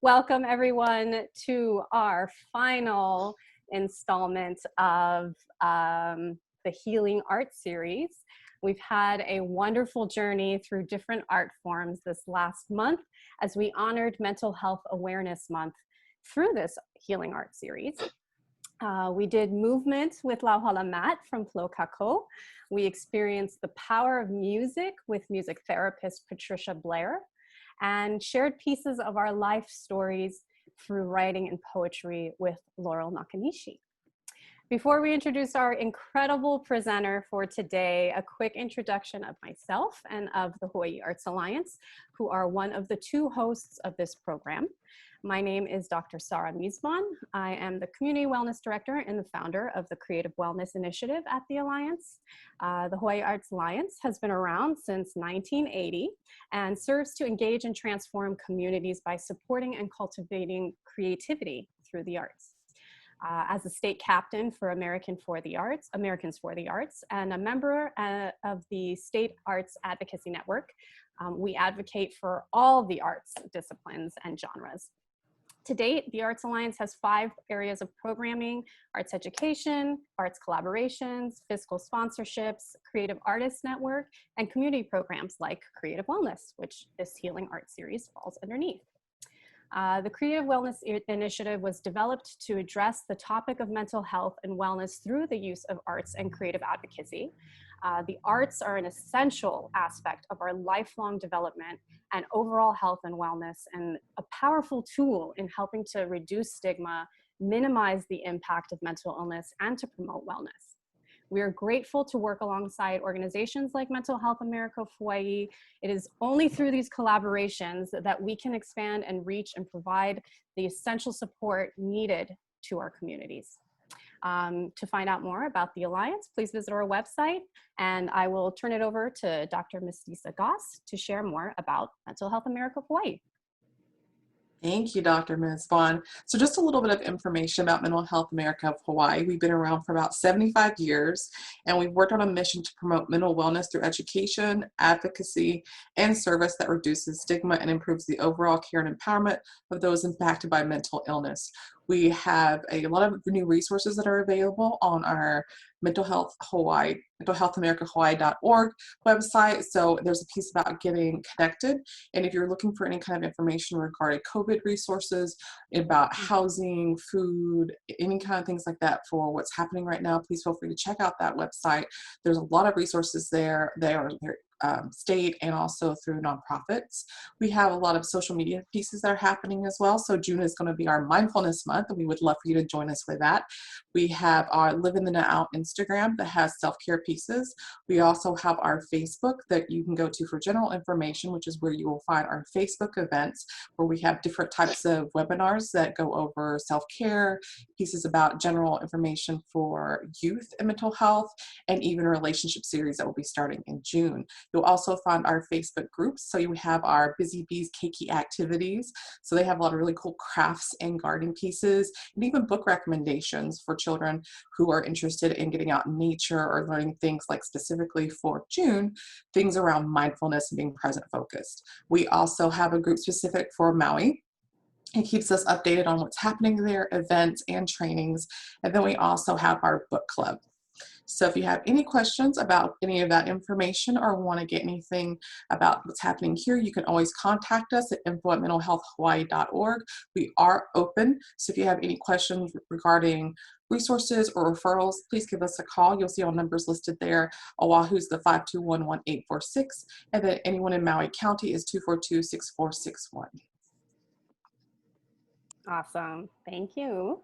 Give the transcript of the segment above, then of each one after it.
Welcome everyone to our final installment of the Healing Art series. We've had a wonderful journey through different art forms this last month as we honored Mental Health Awareness Month through this Healing Art series. We did movement with Lauhala Mat from Flo Kako. We experienced the power of music with music therapist Patricia Blair, and shared pieces of our life stories through writing and poetry with Laurel Nakanishi. Before we introduce our incredible presenter for today, a quick introduction of myself and of the Hawaii Arts Alliance, who are one of the two hosts of this program. My name is Dr. Sara Mizban. I am the Community Wellness Director and the founder of the Creative Wellness Initiative at the Alliance. The Hawaii Arts Alliance has been around since 1980 and serves to engage and transform communities by supporting and cultivating creativity through the arts. As a state captain for Americans for the Arts, and a member of the State Arts Advocacy Network, we advocate for all the arts disciplines and genres. To date, the Arts Alliance has 5 areas of programming: arts education, arts collaborations, fiscal sponsorships, creative artists network, and community programs like Creative Wellness, which this Healing Art series falls underneath. The Creative Wellness Initiative was developed to address the topic of mental health and wellness through the use of arts and creative advocacy. The arts are an essential aspect of our lifelong development and overall health and wellness, and a powerful tool in helping to reduce stigma, minimize the impact of mental illness, and to promote wellness. We are grateful to work alongside organizations like Mental Health America of Hawaii. It is only through these collaborations that we can expand and reach and provide the essential support needed to our communities. To find out more about the Alliance, please visit our website, and I will turn it over to Dr. Mistisa Goss to share more about Mental Health America of Hawaii. Thank you, Dr. Mizban. So just a little bit of information about Mental Health America of Hawaii. We've been around for about 75 years, and we've worked on a mission to promote mental wellness through education, advocacy, and service that reduces stigma and improves the overall care and empowerment of those impacted by mental illness. We have a lot of new resources that are available on our Mental Health America Hawaii.org website. So there's a piece about getting connected. And if you're looking for any kind of information regarding COVID resources, about housing, food, any kind of things like that for what's happening right now, please feel free to check out that website. There's a lot of resources there. They are state and also through nonprofits. We have a lot of social media pieces that are happening as well. So June is going to be our mindfulness month, and we would love for you to join us with that. We have our Live in the Now Instagram that has self-care pieces. We also have our Facebook that you can go to for general information, which is where you will find our Facebook events, where we have different types of webinars that go over self-care, pieces about general information for youth and mental health, and even a relationship series that will be starting in June. You'll also find our Facebook groups. So you have our Busy Bees Keiki activities. So they have a lot of really cool crafts and gardening pieces, and even book recommendations for children who are interested in getting out in nature or learning things like specifically for June, things around mindfulness and being present focused. We also have a group specific for Maui. It keeps us updated on what's happening there, events and trainings. And then we also have our book club. So if you have any questions about any of that information or want to get anything about what's happening here, you can always contact us at info@mentalhealthhawaii.org. We are open, so if you have any questions regarding resources or referrals, please give us a call. You'll see our numbers listed there. Oahu's the 521-1846, and then anyone in Maui County is 242-6461. Awesome, thank you.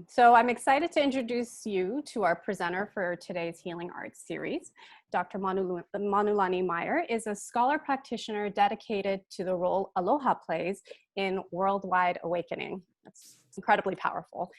So I'm excited to introduce you to our presenter for today's Healing Arts series. Dr. Manulani Meyer is a scholar-practitioner dedicated to the role aloha plays in worldwide awakening. That's incredibly powerful.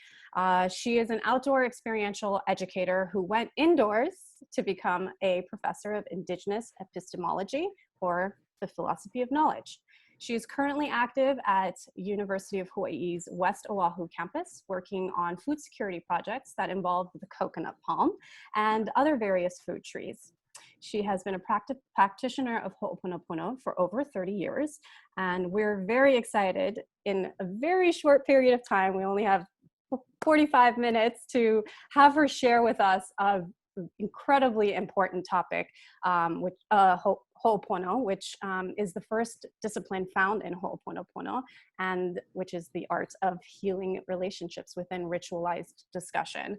She is an outdoor experiential educator who went indoors to become a professor of Indigenous epistemology, or the philosophy of knowledge. She is currently active at University of Hawaii's West Oahu campus, working on food security projects that involve the coconut palm and other various food trees. She has been a practitioner of Ho'oponopono for over 30 years, and we're very excited in a very short period of time. We only have 45 minutes to have her share with us a incredibly important topic, which Ho'opono, which is the first discipline found in Ho'oponopono, and which is the art of healing relationships within ritualized discussion.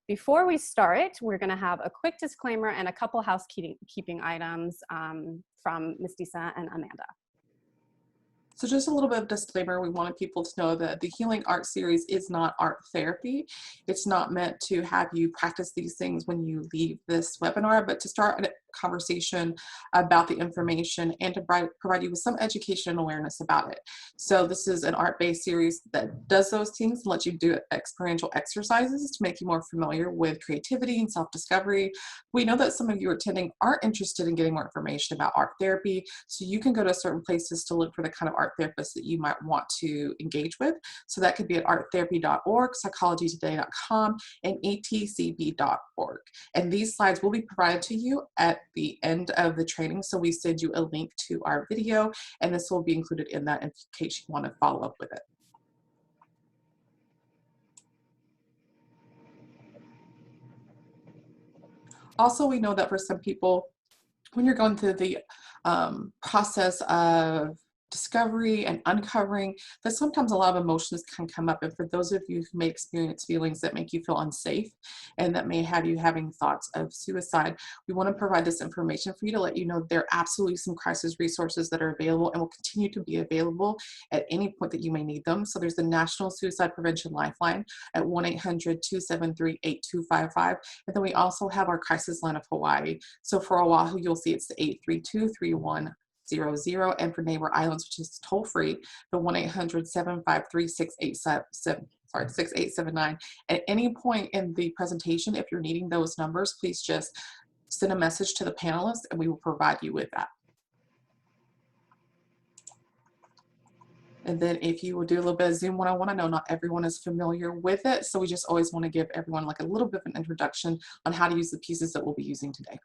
Before we start, we're going to have a quick disclaimer and a couple housekeeping items from Ms. Disa and Amanda. So just a little bit of disclaimer, we wanted people to know that the Healing Art Series is not art therapy. It's not meant to have you practice these things when you leave this webinar, but to start a conversation about the information and to provide you with some education and awareness about it. So this is an art-based series that does those things and lets you do experiential exercises to make you more familiar with creativity and self-discovery. We know that some of you attending aren't interested in getting more information about art therapy, so you can go to certain places to look for the kind of art therapists that you might want to engage with. So that could be at arttherapy.org, psychologytoday.com, and atcb.org. And these slides will be provided to you at the end of the training. So we send you a link to our video, and this will be included in that in case you want to follow up with it. Also, we know that for some people, when you're going through the process of discovery and uncovering, that sometimes a lot of emotions can come up. And for those of you who may experience feelings that make you feel unsafe and that may have you having thoughts of suicide, we want to provide this information for you to let you know there are absolutely some crisis resources that are available and will continue to be available at any point that you may need them. So there's the National Suicide Prevention Lifeline at 1-800-273-8255. And then we also have our crisis line of Hawaii. So for Oahu, you'll see it's the 832-3100, and for neighbor islands, which is toll free, the 1-800-753-6879. At any point in the presentation, if you're needing those numbers, please just send a message to the panelists and we will provide you with that. And then if you will do a little bit of Zoom 101, I know not everyone is familiar with it, so we just always want to give everyone like a little bit of an introduction on how to use the pieces that we'll be using today.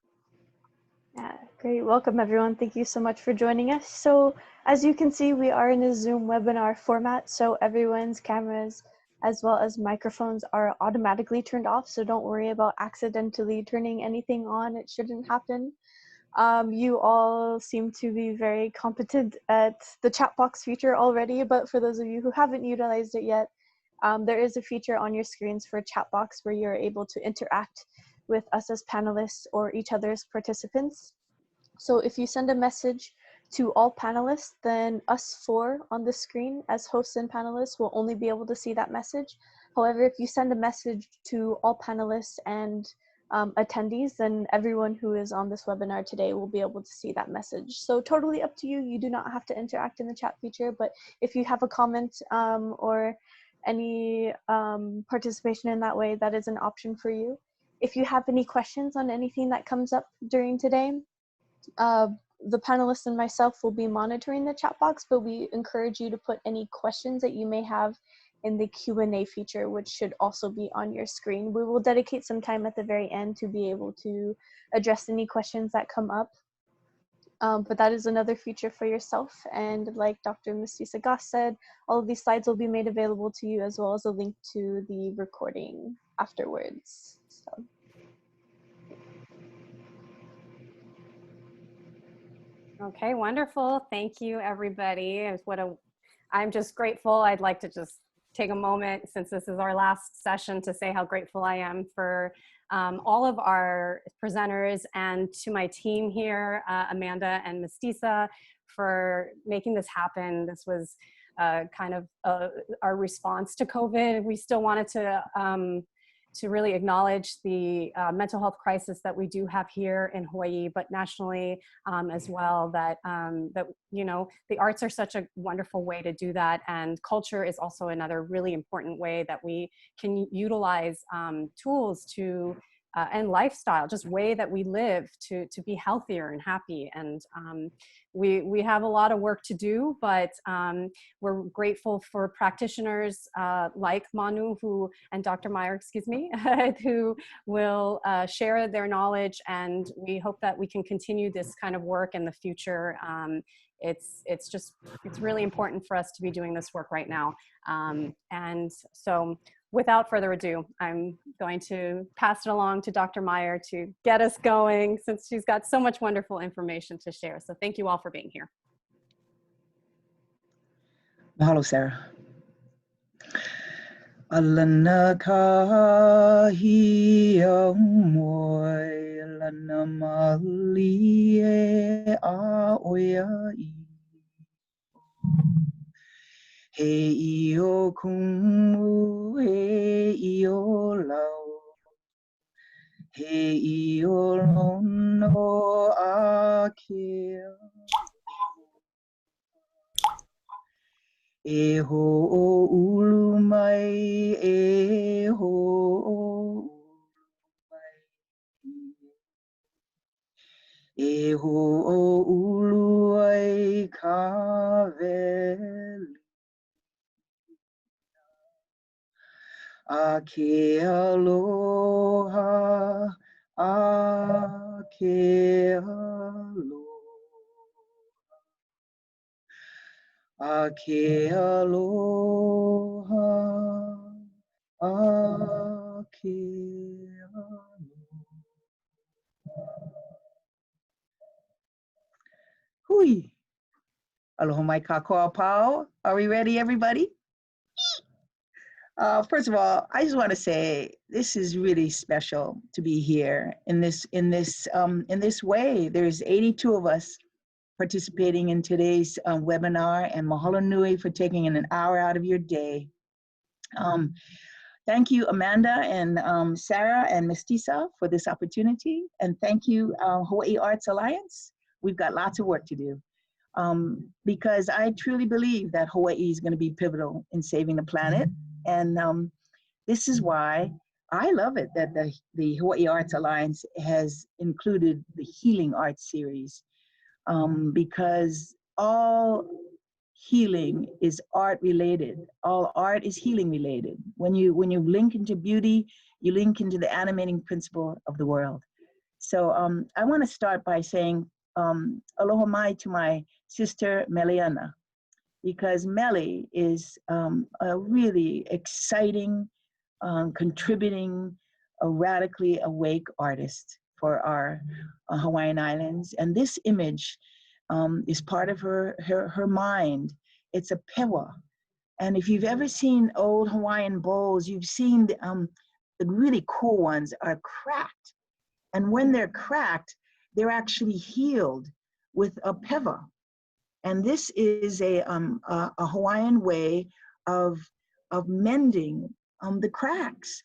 Yeah, great. Welcome, everyone. Thank you so much for joining us. So as you can see, we are in a Zoom webinar format, so everyone's cameras as well as microphones are automatically turned off, so don't worry about accidentally turning anything on. It shouldn't happen. You all seem to be very competent at the chat box feature already, but for those of you who haven't utilized it yet, there is a feature on your screens for a chat box where you're able to interact with us as panelists or each other's participants. So if you send a message to all panelists, then us four on the screen as hosts and panelists will only be able to see that message. However, if you send a message to all panelists and attendees, then everyone who is on this webinar today will be able to see that message. So totally up to you. You do not have to interact in the chat feature, but if you have a comment or any participation in that way, that is an option for you. If you have any questions on anything that comes up during today, the panelists and myself will be monitoring the chat box, but we encourage you to put any questions that you may have in the Q&A feature, which should also be on your screen. We will dedicate some time at the very end to be able to address any questions that come up. But that is another feature for yourself. And like Dr. Misty Sagas said, all of these slides will be made available to you as well as a link to the recording afterwards. So. Okay, wonderful. Thank you, everybody. I'm just grateful. I'd like to just take a moment, since this is our last session, to say how grateful I am for all of our presenters and to my team here, Amanda and Mestiza, for making this happen. This was kind of our response to COVID. We still wanted to really acknowledge the mental health crisis that we do have here in Hawaii, but nationally as well, that you know, the arts are such a wonderful way to do that, and culture is also another really important way that we can utilize tools to and lifestyle, just way that we live to be healthier and happy. And we have a lot of work to do, but we're grateful for practitioners like Manu and Dr. Meyer, excuse me, who will share their knowledge, and we hope that we can continue this kind of work in the future. It's really important for us to be doing this work right now. And so without further ado, I'm going to pass it along to Dr. Meyer to get us going, since she's got so much wonderful information to share. So thank you all for being here. Mahalo, Sarah. Alana kahi au moi, alana mali e a oiai. He io kumu, he io lau, he io ono a kia. E ho ulu mai, e ho mai. E ho ulu ai ka veli. A ke aloha, a ke aloha. A ke aloha, a ke aloha. Hui. Aloha mai ka koa pau. Are we ready, everybody? First of all, I just want to say this is really special to be here in this way. There's 82 of us participating in today's webinar, and mahalo nui for taking an hour out of your day. Thank you, Amanda and Sarah and Mestiza, for this opportunity, and thank you, Hawaii Arts Alliance. We've got lots of work to do, because I truly believe that Hawaii is going to be pivotal in saving the planet, and this is why I love it that the Hawaii Arts Alliance has included the Healing Arts series. Because all healing is art related. All art is healing related. When you link into beauty, you link into the animating principle of the world. So I want to start by saying aloha mai to my sister Meliana, because Meli is a really exciting, contributing, a radically awake artist for our Hawaiian Islands. And this image is part of her mind. It's a pewa. And if you've ever seen old Hawaiian bowls, you've seen the really cool ones are cracked. And when they're cracked, they're actually healed with a pewa. And this is a Hawaiian way of mending the cracks.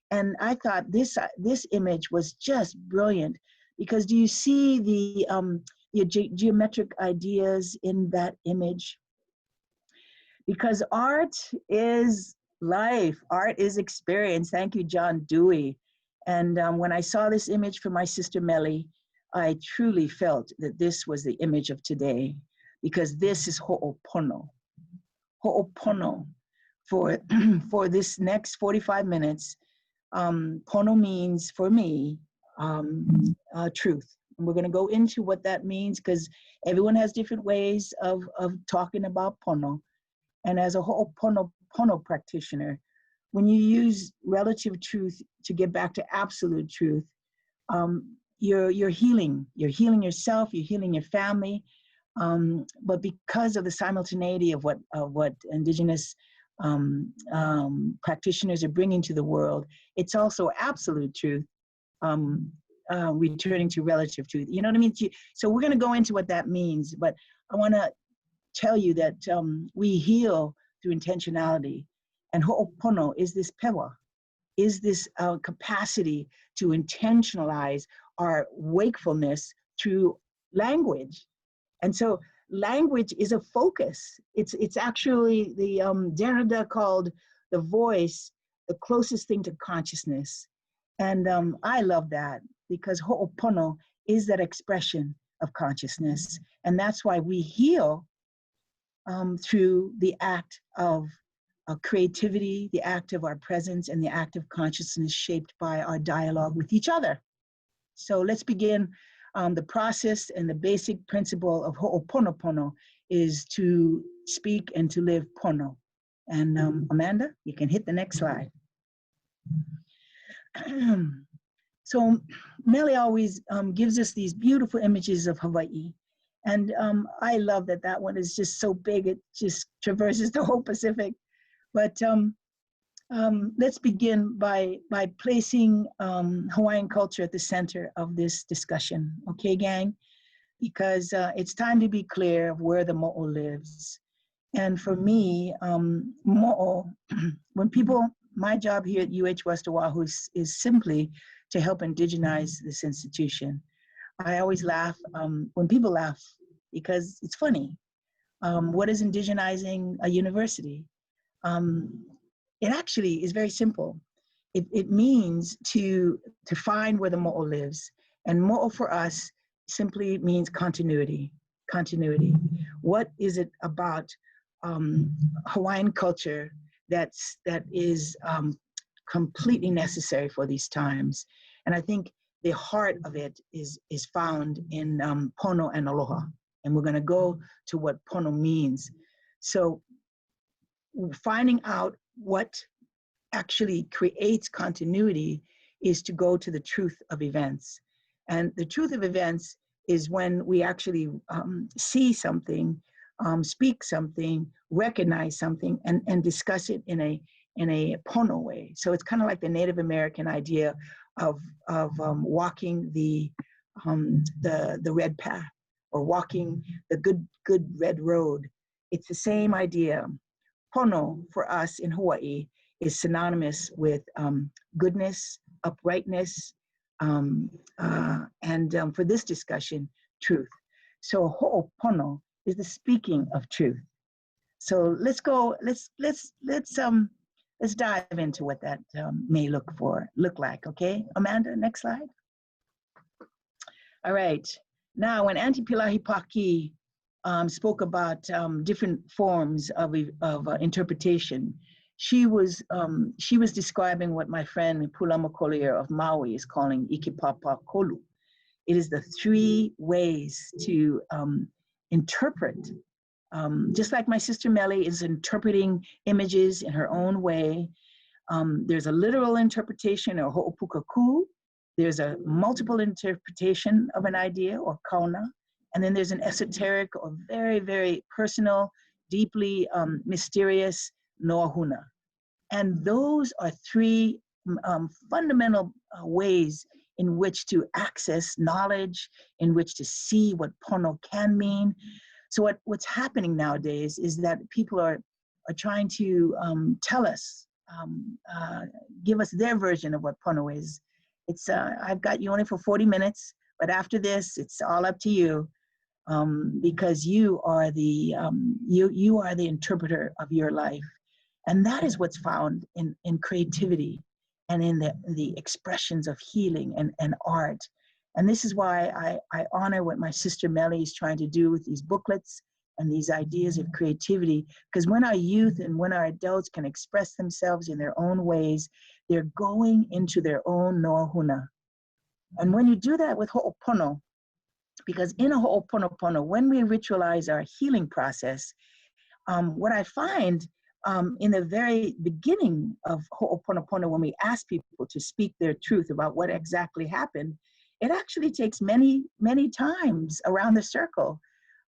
And I thought this image was just brilliant, because do you see the geometric ideas in that image? Because art is life, art is experience. Thank you, John Dewey. And when I saw this image from my sister Meli, I truly felt that this was the image of today, because this is Ho'opono. Ho'opono. For this next 45 minutes, pono means, for me, truth. And we're going to go into what that means, because everyone has different ways of talking about pono. And as a Ho'oponopono practitioner, when you use relative truth to get back to absolute truth, you're healing. You're healing yourself, you're healing your family. But because of the simultaneity of what Indigenous practitioners are bringing to the world, it's also absolute truth, returning to relative truth. You know what I mean? So we're going to go into what that means, but I want to tell you that we heal through intentionality, and Ho'opono is this pewa, is this capacity to intentionalize our wakefulness through language. And so language is a focus. It's actually the Derrida called the voice the closest thing to consciousness. And I love that because Ho'opono is that expression of consciousness. And that's why we heal through the act of creativity, the act of our presence, and the act of consciousness shaped by our dialogue with each other. So let's begin. The process and the basic principle of Ho'oponopono is to speak and to live pono. And Amanda, you can hit the next slide. So Melly always gives us these beautiful images of Hawaii. And I love that that one is just so big, it just traverses the whole Pacific. But let's begin by placing Hawaiian culture at the center of this discussion, okay, gang? Because it's time to be clear of where the mo'o lives. And for me, mo'o, when people, my job here at UH West Oahu is simply to help indigenize this institution. I always laugh when people laugh because it's funny. What is indigenizing a university? It actually is very simple. It means to find where the mo'o lives. And mo'o for us simply means continuity. Continuity. What is it about Hawaiian culture that is completely necessary for these times? And I think the heart of it is found in pono and aloha. And we're going to go to what pono means. So finding out what actually creates continuity is to go to the truth of events. And the truth of events is when we actually see something, speak something, recognize something, and discuss it in a pono way. So it's kind of like the Native American idea of walking the red path or walking the good red road. It's the same idea. Pono for us in Hawaii is synonymous with goodness, uprightness, and for this discussion, truth. So Ho'opono is the speaking of truth. So let's go. Let's dive into what that may look like. Okay, Amanda, next slide. All right. Now, when Auntie Pilahi Paki spoke about different forms of interpretation, she was describing what my friend Pulama Collier of Maui is calling ikipapa kolu. It is the three ways to interpret. Just like my sister Melly is interpreting images in her own way, there's a literal interpretation or ho'opukaku. There's a multiple interpretation of an idea or kauna. And then there's an esoteric or very, very personal, deeply mysterious noahuna. And those are three fundamental ways in which to access knowledge, in which to see what pono can mean. So what's happening nowadays is that people are trying to tell us, give us their version of what pono is. It's I've got you only for 40 minutes, but after this, it's all up to you. Because you are the you are the interpreter of your life, and that is what's found in creativity and in the expressions of healing and art. And this is why I honor what my sister Melly is trying to do with these booklets and these ideas of creativity, because when our youth and when our adults can express themselves in their own ways, they're going into their own noahuna. And when you do that with Ho'opono, because in a Ho'oponopono, when we ritualize our healing process, what I find in the very beginning of Ho'oponopono, when we ask people to speak their truth about what exactly happened, it actually takes many, many times around the circle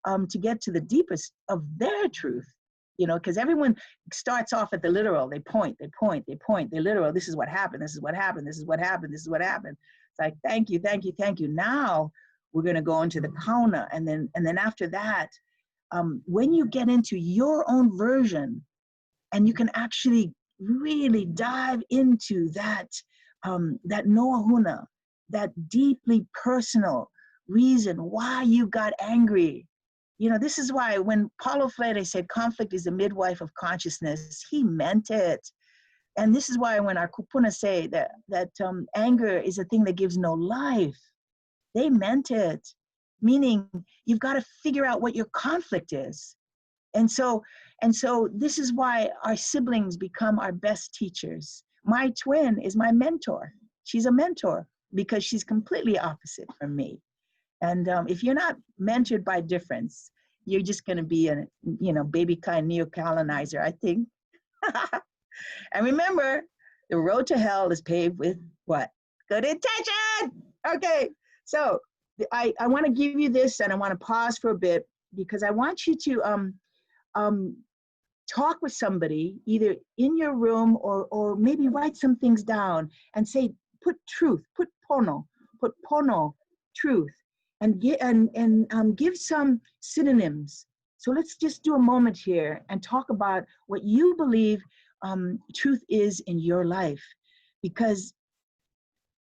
to get to the deepest of their truth. You know, because everyone starts off at the literal. They point, they literal. This is what happened, this is what happened, this is what happened, this is what happened. It's like, thank you, thank you, thank you. Now, we're going to go into the kauna, and then after that, when you get into your own version, and you can actually really dive into that that noahuna, that deeply personal reason why you got angry. You know, this is why when Paulo Freire said conflict is the midwife of consciousness, he meant it. And this is why when our kupuna say that anger is a thing that gives no life, they meant it. Meaning, you've got to figure out what your conflict is. And so this is why our siblings become our best teachers. My twin is my mentor. She's a mentor because she's completely opposite from me. And if you're not mentored by difference, you're just going to be a, baby kind neo-colonizer, I think. And remember, the road to hell is paved with what? Good intention. Okay, so I want to give you this, and I want to pause for a bit because I want you to talk with somebody either in your room or maybe write some things down and say, put truth, put pono, truth, and give some synonyms. So let's just do a moment here and talk about what you believe truth is in your life, because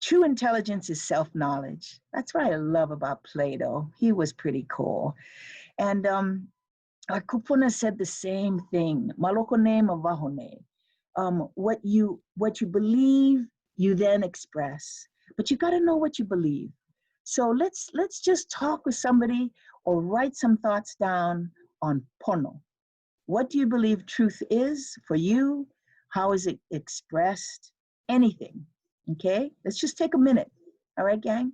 true intelligence is self-knowledge. That's what I love about Plato. He was pretty cool. And our kupuna said the same thing. Malokone mavahone. What you believe, you then express. But you got to know what you believe. So let's just talk with somebody or write some thoughts down on pono. What do you believe truth is for you? How is it expressed? Anything. Okay? Let's just take a minute. All right, gang?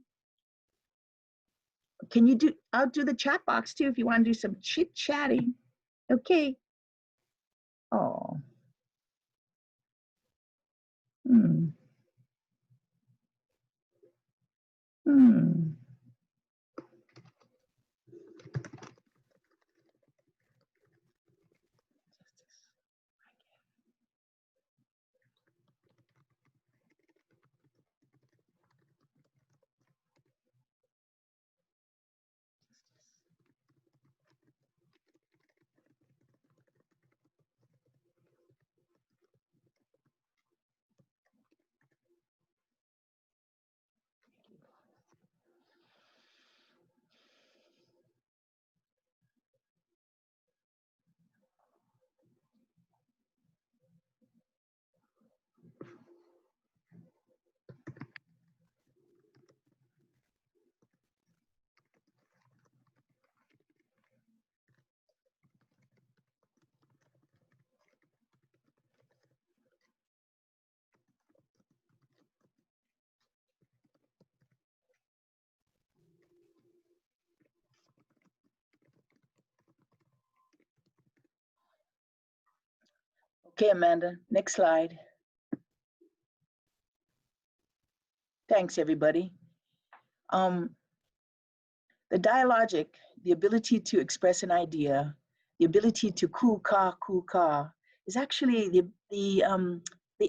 Can you do, I'll do the chat box too if you want to do some chit-chatting. Okay. Oh. Hmm. Hmm. Okay, Amanda, next slide. Thanks, everybody. The dialogic, the ability to express an idea, the ability to kuka, is actually the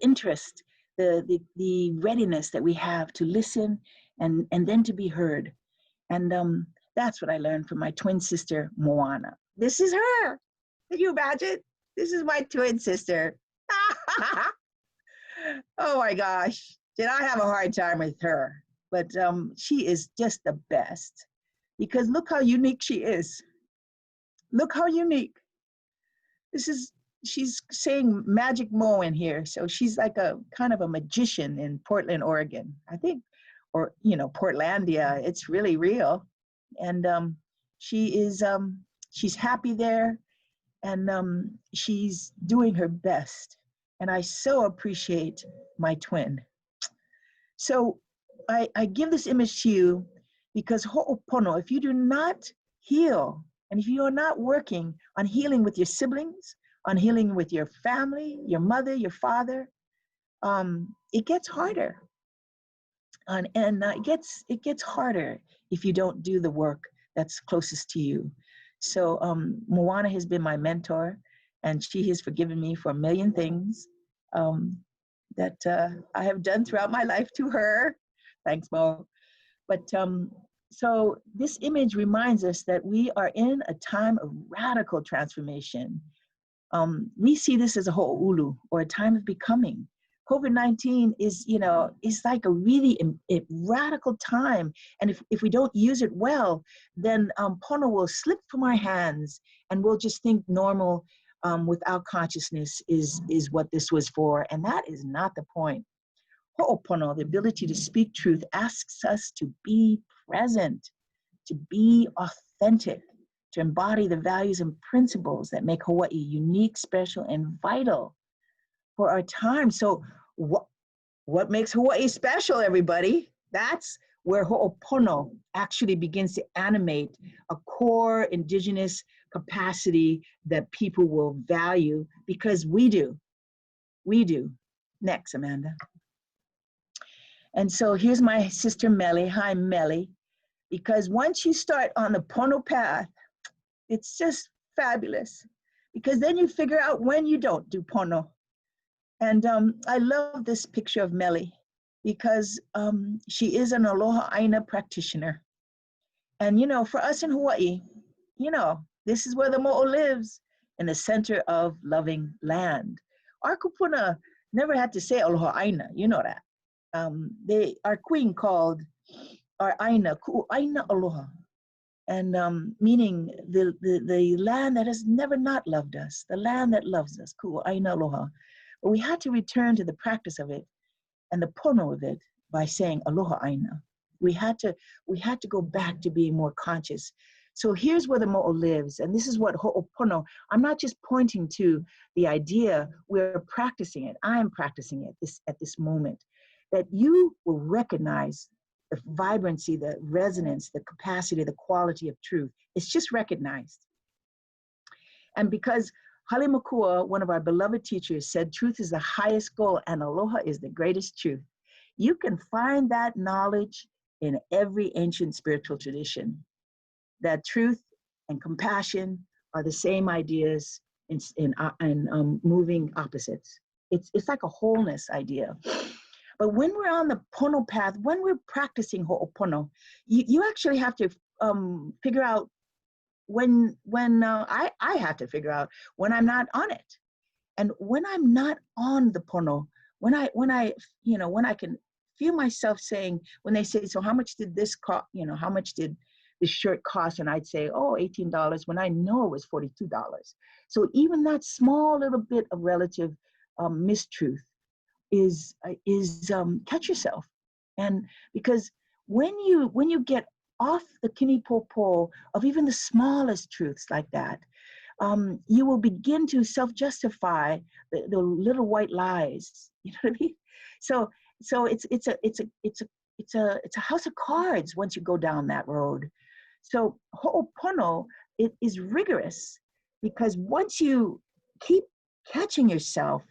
interest, the readiness that we have to listen and then to be heard. And that's what I learned from my twin sister, Moana. This is her. Can you imagine? This is my twin sister. Oh my gosh. Did I have a hard time with her? But she is just the best. Because look how unique she is. Look how unique. She's saying Magic Mo in here. So she's like a kind of a magician in Portland, Oregon, I think, or, Portlandia. It's really real. And she's happy there, and she's doing her best. And I so appreciate my twin. So I give this image to you because Ho'opono, if you do not heal, and if you are not working on healing with your siblings, on healing with your family, your mother, your father, it gets harder. And it gets harder if you don't do the work that's closest to you. So Moana has been my mentor, and she has forgiven me for a million things that I have done throughout my life to her. Thanks, Mo. But so this image reminds us that we are in a time of radical transformation. We see this as a ho'oulu, or a time of becoming. COVID-19 is like a really radical time. And if we don't use it well, then pono will slip from our hands and we'll just think normal without consciousness is what this was for, and that is not the point. Ho'opono, the ability to speak truth, asks us to be present, to be authentic, to embody the values and principles that make Hawaii unique, special, and vital for our time. So what makes Hawaii special, everybody? That's where Ho'opono actually begins to animate a core Indigenous capacity that people will value, because we do. We do. Next, Amanda. And so here's my sister Melly. Hi, Melly. Because once you start on the Pono path, it's just fabulous. Because then you figure out when you don't do Pono. And I love this picture of Melly, because she is an aloha ʻaina practitioner. And, you know, for us in Hawaii, you know, this is where the mo'o lives, in the center of loving land. Our kupuna never had to say aloha ʻaina, you know that. Our queen called our ʻaina ku'aina aloha, and meaning the land that has never not loved us, the land that loves us, ku'aina aloha. But we had to return to the practice of it and the pono of it by saying aloha ʻaina. We had to go back to being more conscious. So here's where the mo'o lives, and this is what Ho'opono. I'm not just pointing to the idea, we're practicing it. I'm practicing it at this moment, that you will recognize the vibrancy, the resonance, the capacity, the quality of truth. It's just recognized. And because Hale Makua, one of our beloved teachers, said truth is the highest goal and aloha is the greatest truth. You can find that knowledge in every ancient spiritual tradition, that truth and compassion are the same ideas in moving opposites. It's like a wholeness idea. But when we're on the Pono path, when we're practicing Ho'opono, you actually have to figure out I have to figure out when I'm not on it. And when I'm not on the Pono, when I can feel myself saying, when they say, so how much did this cost, how much did this shirt cost? And I'd say, oh, $18, when I know it was $42. So even that small little bit of relative mistruth is catch yourself. And because when you get off the kinipopo of even the smallest truths like that, you will begin to self-justify the little white lies. You know what I mean? So it's a house of cards once you go down that road. So Ho'opono, it is rigorous, because once you keep catching yourself,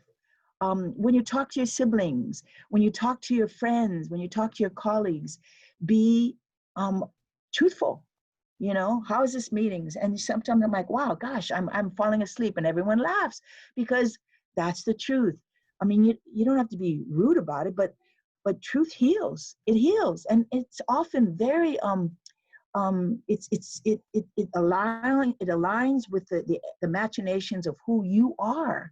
when you talk to your siblings, when you talk to your friends, when you talk to your colleagues, be truthful. You know, how is this meetings? And sometimes I'm like, wow, gosh, I'm falling asleep, and everyone laughs, because that's the truth. I mean, you don't have to be rude about it, but truth heals. It heals, and it's often very it aligns with the machinations of who you are.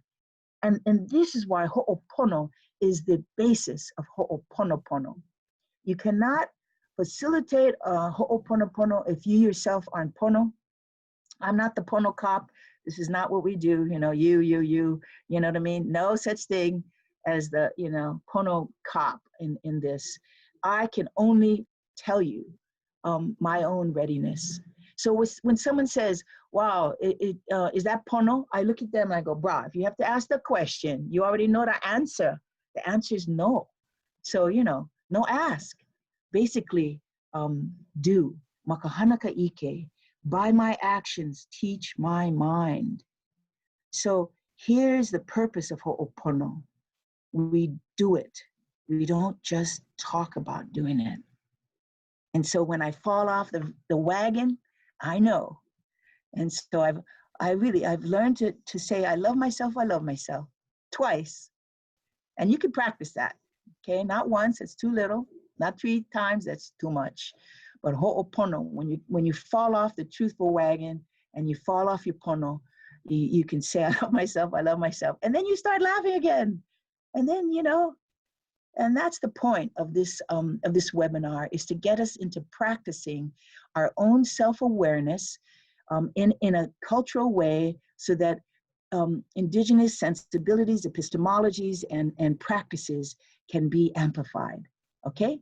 And this is why Ho'opono is the basis of Ho'oponopono. You cannot facilitate Ho'oponopono if you yourself aren't Pono. I'm not the Pono cop. This is not what we do. You know, you know what I mean? No such thing as the, Pono cop in this. I can only tell you my own readiness. So when someone says, wow, is that Pono? I look at them and I go, brah, if you have to ask the question, you already know the answer. The answer is no. So, no ask. Basically, do. Makahanaka ike. By my actions, teach my mind. So here's the purpose of Ho'opono. We do it. We don't just talk about doing it. And so when I fall off the wagon, I know. And so I've learned to say, I love myself twice. And you can practice that, okay? Not once, it's too little. Not 3 times, that's too much. But Ho'opono, when you fall off the truthful wagon and you fall off your pono, you can say, I love myself. And then you start laughing again. And then, and that's the point of this webinar, is to get us into practicing our own self-awareness in a cultural way, so that Indigenous sensibilities, epistemologies, and practices can be amplified. Okay?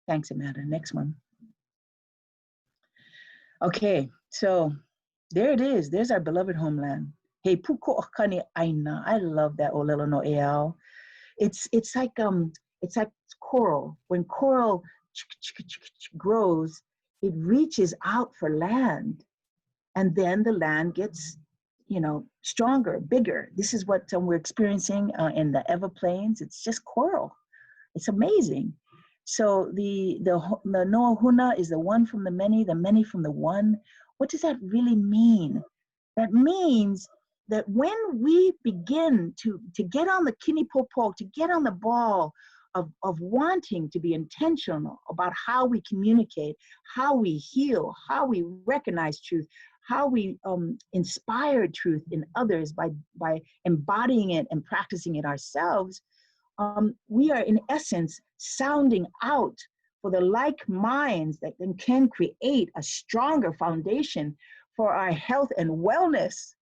Thanks, Amanda. Next one. Okay, so there it is. There's our beloved homeland. Hey, puko okani aina. I love that olelo no eao. It's like coral. When coral grows, it reaches out for land, and then the land gets, you know, stronger, bigger. This is what we're experiencing in the Everplains. It's just coral. It's amazing. So the no ʻohana is the one from the many from the one. What does that really mean? That means that when we begin to get on the kinipopo, to get on the ball of wanting to be intentional about how we communicate, how we heal, how we recognize truth, how we inspire truth in others by embodying it and practicing it ourselves, we are in essence sounding out for the like minds that then can create a stronger foundation for our health and wellness.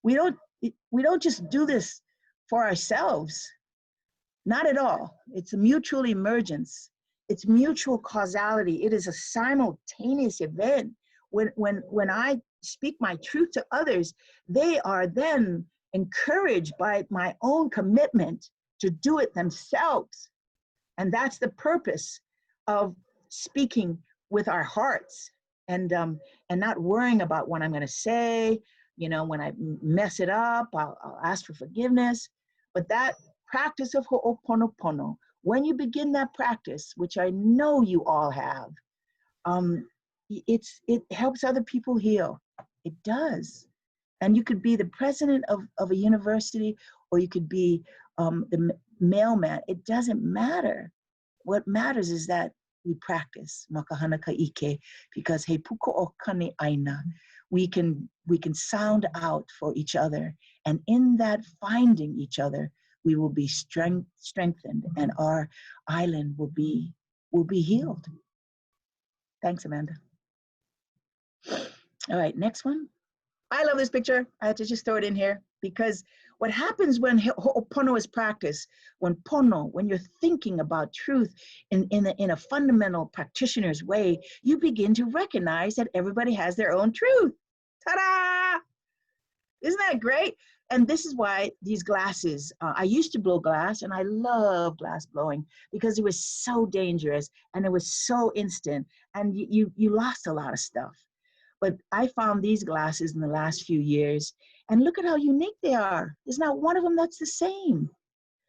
We don't just do this for ourselves. Not at all. It's a mutual emergence. It's mutual causality. It is a simultaneous event. When I speak my truth to others, they are then encouraged by my own commitment to do it themselves. And that's the purpose of speaking with our hearts and not worrying about what I'm going to say. You know, when I mess it up, I'll ask for forgiveness. But that practice of Ho'oponopono, when you begin that practice, which I know you all have, it helps other people heal. It does. And you could be the president of a university, or you could be the mailman. It doesn't matter. What matters is that we practice makahana ka'ike, because he puko o kani aina. We can sound out for each other, and in that finding each other, we will be strengthened, and our island will be healed. Thanks, Amanda. All right, next one. I love this picture. I had to just throw it in here because what happens when Ho'opono is practiced, when you're thinking about truth in a fundamental practitioner's way, you begin to recognize that everybody has their own truth. Ta-da! Isn't that great? And this is why these glasses, I used to blow glass, and I love glass blowing because it was so dangerous and it was so instant, and you lost a lot of stuff. But I found these glasses in the last few years, and look at how unique they are. There's not one of them that's the same.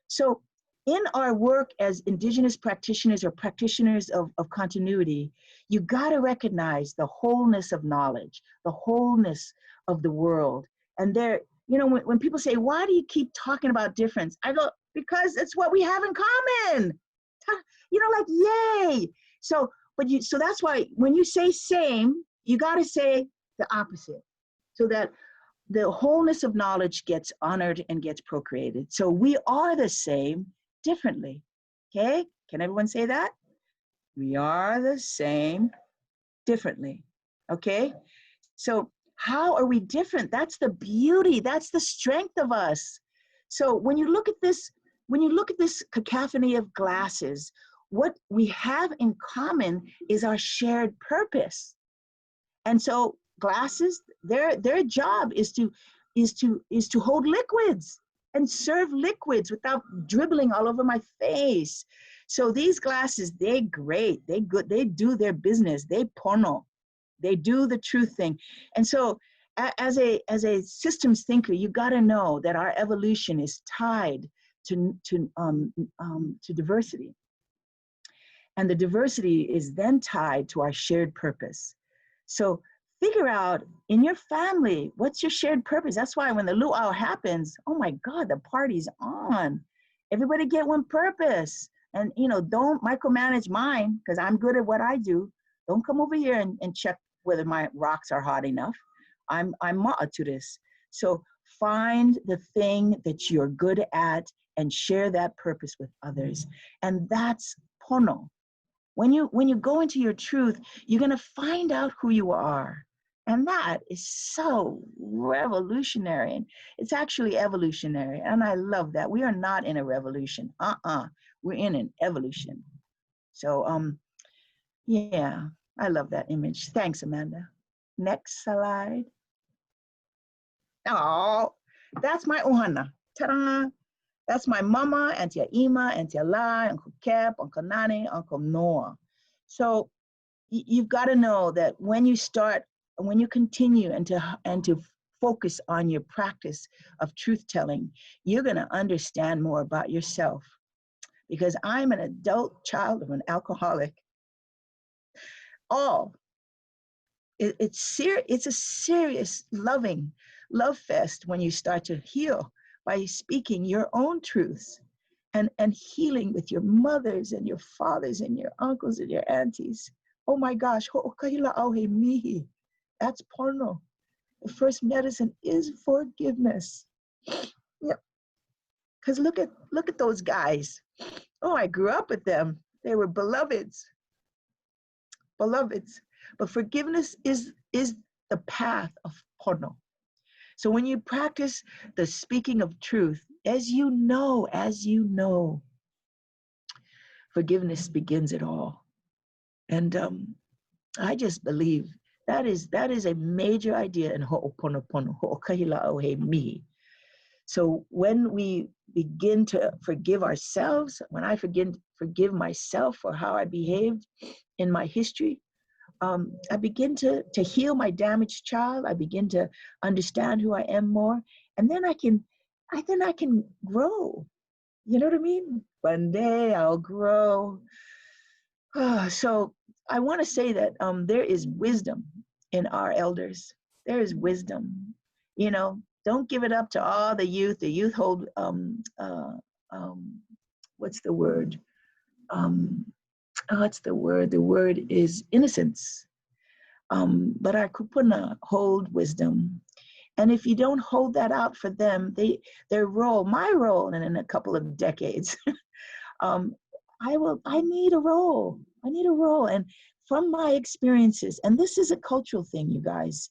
So in our work as Indigenous practitioners or practitioners of continuity, you gotta recognize the wholeness of knowledge, the wholeness of the world. And there, you know, when people say, why do you keep talking about difference? I go, because it's what we have in common. You know, like, yay. So that's why when you say same, you got to say the opposite, so that the wholeness of knowledge gets honored and gets procreated. So we are the same differently. Okay? Can everyone say that? We are the same differently. Okay? So how are we different? That's the beauty. That's the strength of us. So when you look at this cacophony of glasses, what we have in common is our shared purpose. And so glasses, their job is to hold liquids and serve liquids without dribbling all over my face. So these glasses, they're great. They good. They do their business. They pono. They do the truth thing. And so as a systems thinker, you got to know that our evolution is tied to diversity. And the diversity is then tied to our shared purpose. So figure out in your family, what's your shared purpose? That's why when the luau happens, oh my God, the party's on. Everybody get one purpose. And, you know, don't micromanage mine, because I'm good at what I do. Don't come over here and check whether my rocks are hot enough. I'm ma'a to this. So find the thing that you're good at and share that purpose with others. And that's pono. When you go into your truth, you're going to find out who you are. And that is so revolutionary. And it's actually evolutionary. And I love that. We are not in a revolution. We're in an evolution. So yeah, I love that image. Thanks, Amanda. Next slide. Oh, that's my ʻohana. Ta-da! That's my mama, Auntie Ima, Auntie Ala, Uncle Kep, Uncle Nani, Uncle Noah. So you've got to know that when you start, when you continue and to focus on your practice of truth telling, you're going to understand more about yourself. Because I'm an adult child of an alcoholic. It's a serious loving love fest when you start to heal by speaking your own truths and healing with your mothers and your fathers and your uncles and your aunties. Oh my gosh, ho'okahila auhe mihi. That's pono. The first medicine is forgiveness. Yeah. Because look at those guys. Oh, I grew up with them. They were beloveds. But forgiveness is the path of pono. So when you practice the speaking of truth, as you know, forgiveness begins it all. And I just believe that is a major idea in Ho'oponopono, ho'okahila auhe mihi. So when we begin to forgive ourselves, when I forgive myself for how I behaved in my history, I begin to heal my damaged child. I begin to understand who I am more, and then I can grow. You know what I mean? One day I'll grow. So I want to say that there is wisdom in our elders. There is wisdom. You know, don't give it up to all the youth. The youth hold what's the word? What's the word? The word is innocence. But our kupuna hold wisdom. And if you don't hold that out for them, their role, my role in a couple of decades, I need a role. And from my experiences, and this is a cultural thing, you guys,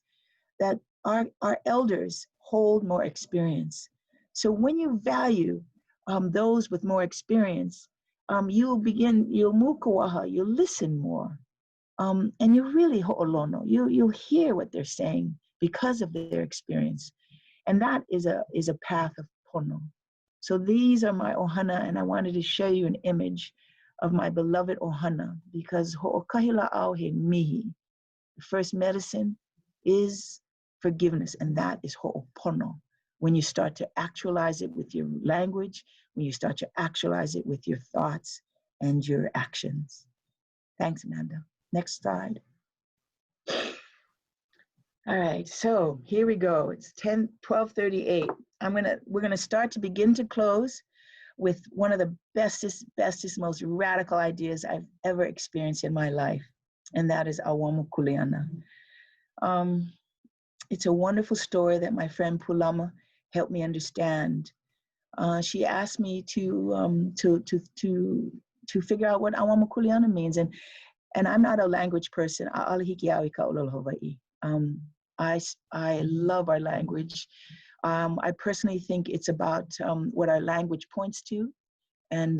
that our elders hold more experience. So when you value those with more experience, you'll mukawaha, you'll listen more. And you really ho'olono, you'll hear what they're saying because of their experience. And that is a path of pono. So these are my ʻohana, and I wanted to show you an image of my beloved ʻohana, because ho'okahila auhe mihi, the first medicine is forgiveness, and that is ho'opono. When you start to actualize it with your language, when you start to actualize it with your thoughts and your actions. Thanks, Amanda. Next slide. All right, so here we go. It's 12:38. We're gonna start to begin to close with one of the bestest, most radical ideas I've ever experienced in my life, and that is Awamu Kuleana. It's a wonderful story that my friend Pulama helped me understand. She asked me to figure out what Awamu Kuleana means, and I'm not a language person. I love our language. I personally think it's about what our language points to, and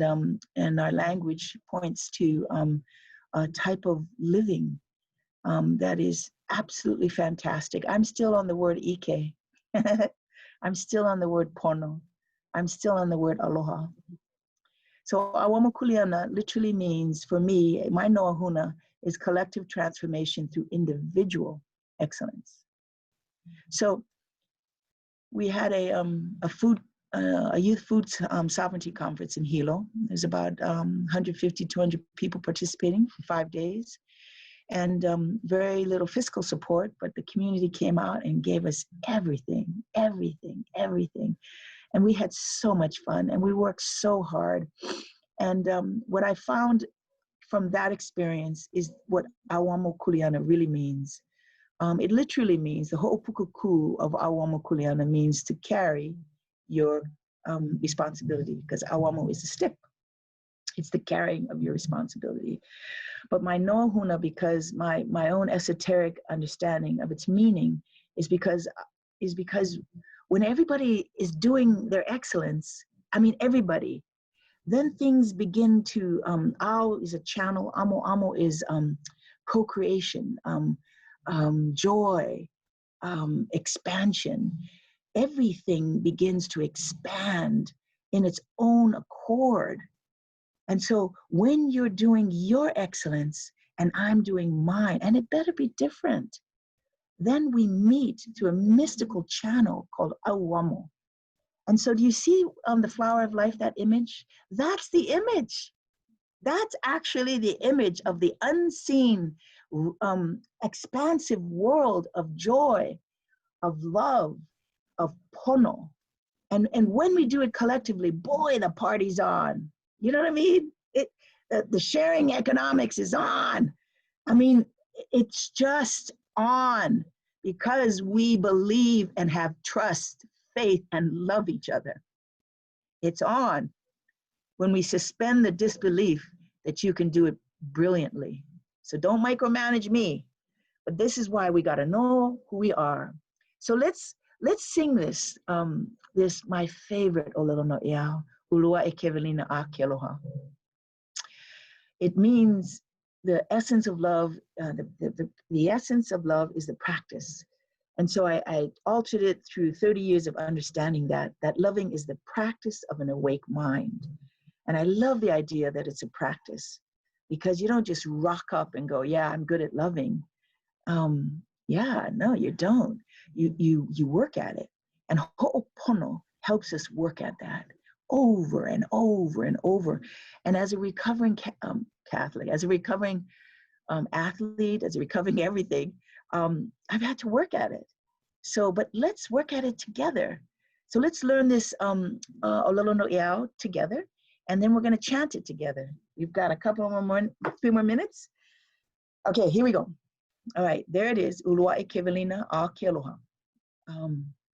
our language points to a type of living that is absolutely fantastic. I'm still on the word ike. I'm still on the word pono. I'm still on the word aloha. So Awamu Kuleana literally means, for me, my noahuna is collective transformation through individual excellence. So we had a youth food sovereignty conference in Hilo. There's about 150, 200 people participating for 5 days, and very little fiscal support, but the community came out and gave us everything. And we had so much fun, and we worked so hard. And what I found from that experience is what Awamu Kuleana really means. It literally means, the ho'opukuku of Awamu Kuleana means to carry your responsibility, because Awamu is a stick. It's the carrying of your responsibility. But my no huna, because my own esoteric understanding of its meaning is because when everybody is doing their excellence, I mean everybody, then things begin to, ao is a channel, amo is co-creation, joy, expansion. Everything begins to expand in its own accord. And so when you're doing your excellence and I'm doing mine, and it better be different, then we meet through a mystical channel called auamo. And so do you see the flower of life, that image? That's the image. That's actually the image of the unseen, expansive world of joy, of love, of pono. And when we do it collectively, boy, the party's on. You know what I mean? The sharing economics is on. I mean, it's just on because we believe and have trust, faith, and love each other. It's on when we suspend the disbelief that you can do it brilliantly. So don't micromanage me. But this is why we got to know who we are. So let's sing this. This my favorite olelo no iao, ulua e kevelina a ke aloha. It means the essence of love. The essence of love is the practice. And so I altered it through 30 years of understanding that loving is the practice of an awake mind. And I love the idea that it's a practice, because you don't just rock up and go, yeah, I'm good at loving. Yeah, no, you don't. You work at it. And Ho'opono helps us work at that over and over and over. And as a recovering Catholic, as a recovering athlete, as a recovering everything, I've had to work at it. So, but let's work at it together. So let's learn this olelo no iao together, and then we're going to chant it together. We've got a few more minutes. Okay, here we go. All right, there it is. Uluae kevelina a ke aloha.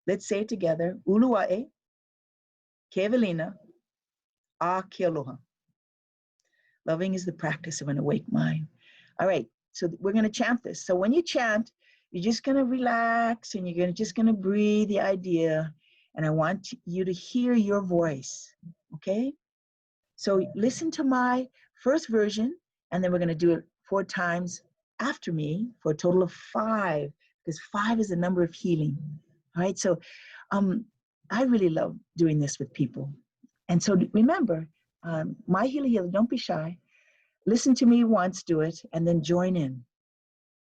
Let's say it together. Uluae kevelina a ke aloha. Loving is the practice of an awake mind. All right, so we're going to chant this. So when you chant, you're just going to relax and you're just going to breathe the idea. And I want you to hear your voice, okay? So listen to my first version, and then we're going to do it 4 times after me for a total of 5, because 5 is the number of healing. All right, so I really love doing this with people. And so remember, my healer, don't be shy. Listen to me once, do it, and then join in,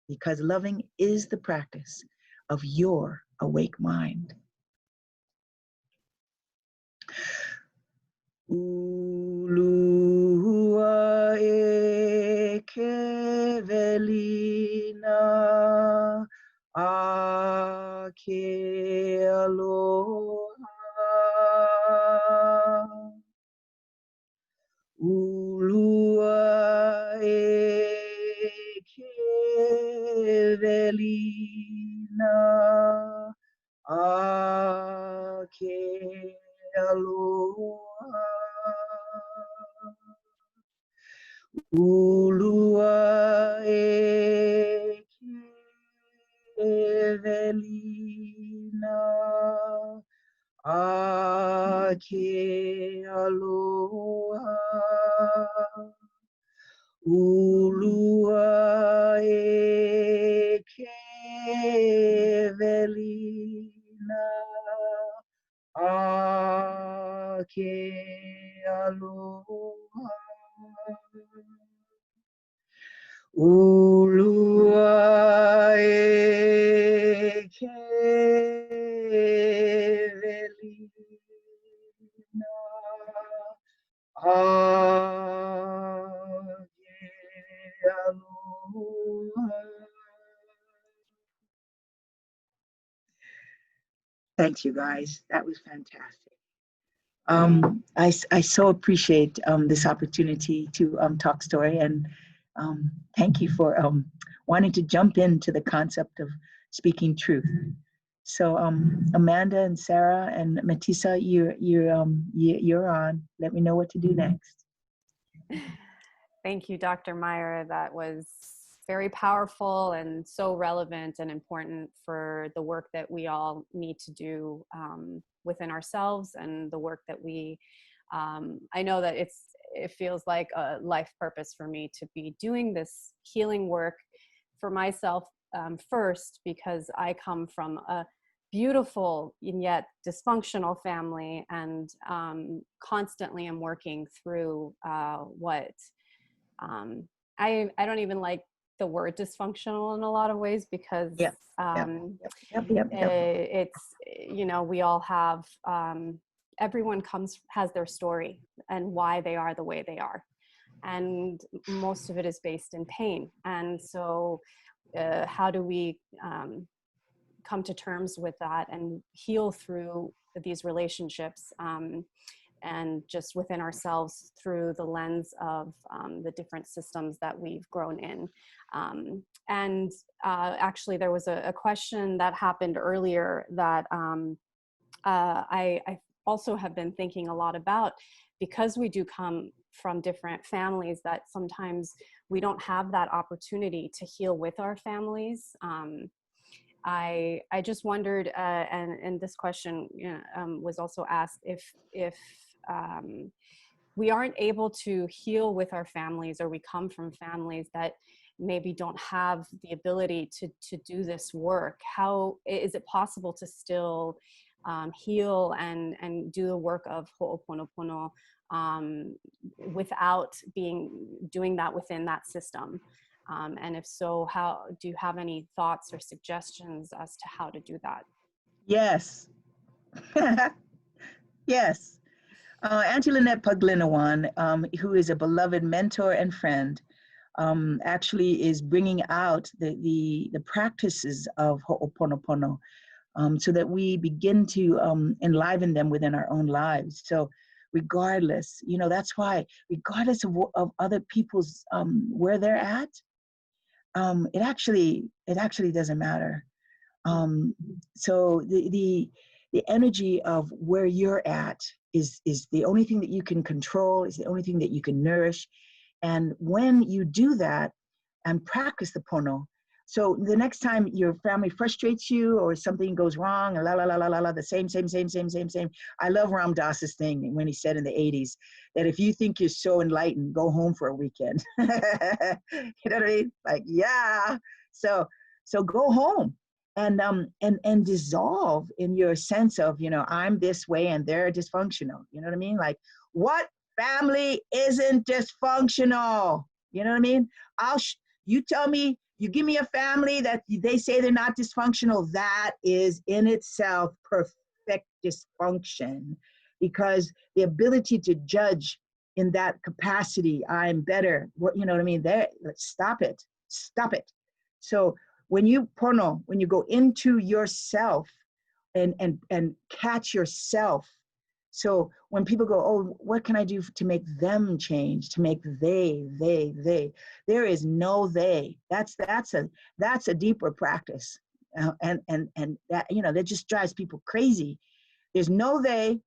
because loving is the practice of your awake mind. Ulua e kevelina a ke aloha. Ulua e kevelina a ke aloha. Ulua e kevelina a ke aloha. Ulua e kevelina a ke aloha. Ulua e kevelina a ke aloha. Thanks, you guys. That was fantastic. I so appreciate this opportunity to talk story, and thank you for wanting to jump into the concept of speaking truth. So Amanda and Sarah and Matisa, you're on. Let me know what to do next. Thank you, Dr. Meyer. That was very powerful and so relevant and important for the work that we all need to do within ourselves, and the work that we, I know that it feels like a life purpose for me to be doing this healing work for myself first, because I come from a beautiful and yet dysfunctional family, and constantly am working through what I don't even like the word dysfunctional in a lot of ways, because it's, you know, we all have, everyone has their story and why they are the way they are. And most of it is based in pain. And so how do we come to terms with that and heal through these relationships, and just within ourselves through the lens of the different systems that we've grown in. Actually, there was a question that happened earlier that I also have been thinking a lot about, because we do come from different families, that sometimes we don't have that opportunity to heal with our families. I just wondered, and this question was also asked, if we aren't able to heal with our families, or we come from families that maybe don't have the ability to do this work, how is it possible to still heal and do the work of Ho'oponopono without doing that within that system? And if so, how do you have any thoughts or suggestions as to how to do that? Yes. Yes. Auntie Lynette Puglinawan, who is a beloved mentor and friend, actually is bringing out the practices of Ho'oponopono, so that we begin to enliven them within our own lives. So regardless, you know, that's why, regardless of other people's, where they're at, it actually doesn't matter. So the energy of where you're at is the only thing that you can control, is the only thing that you can nourish. And when you do that and practice the pono, so the next time your family frustrates you or something goes wrong, and the same. I love Ram Dass's thing when he said in the 80s that if you think you're so enlightened, go home for a weekend. You know what I mean? Like, yeah. So go home and dissolve in your sense of, you know, I'm this way and they're dysfunctional. You know what I mean? Like, what family isn't dysfunctional? You know what I mean? You tell me, you give me a family that they say they're not dysfunctional, that is in itself perfect dysfunction, because the ability to judge in that capacity, I'm better, what, you know what I mean? Let's stop it. So when you pono, when you go into yourself and catch yourself. So when people go, oh, what can I do to make them change, to make they, there is no they. That's a deeper practice. And that, you know, that just drives people crazy. There's no they,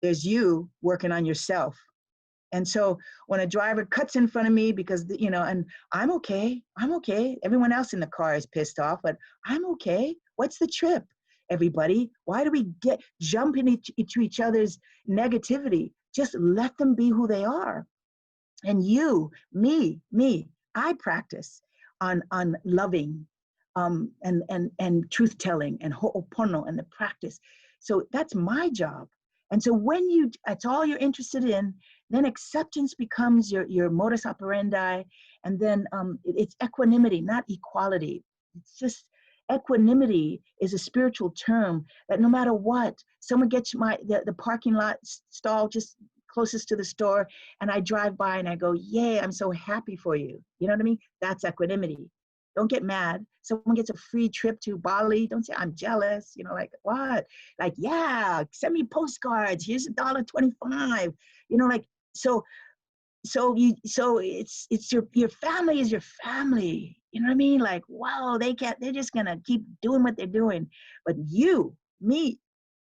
there's you working on yourself. And so when a driver cuts in front of me because, you know, and I'm okay. Everyone else in the car is pissed off, but I'm okay. What's the trip, everybody? Why do we jump into each other's negativity? Just let them be who they are. And you, me, I practice on loving and truth-telling and Ho'opono and the practice. So that's my job. And so when that's all you're interested in, then acceptance becomes your modus operandi. And then it's equanimity, not equality. It's just equanimity is a spiritual term that no matter what, someone gets the parking lot stall just closest to the store, and I drive by and I go, yay, I'm so happy for you. You know what I mean? That's equanimity. Don't get mad. Someone gets a free trip to Bali. Don't say, I'm jealous. You know, like, what? Like, yeah, send me postcards. Here's $1.25. You know, like, so it's your family is your family. You know what I mean? Like, wow, they're just going to keep doing what they're doing. But you, me,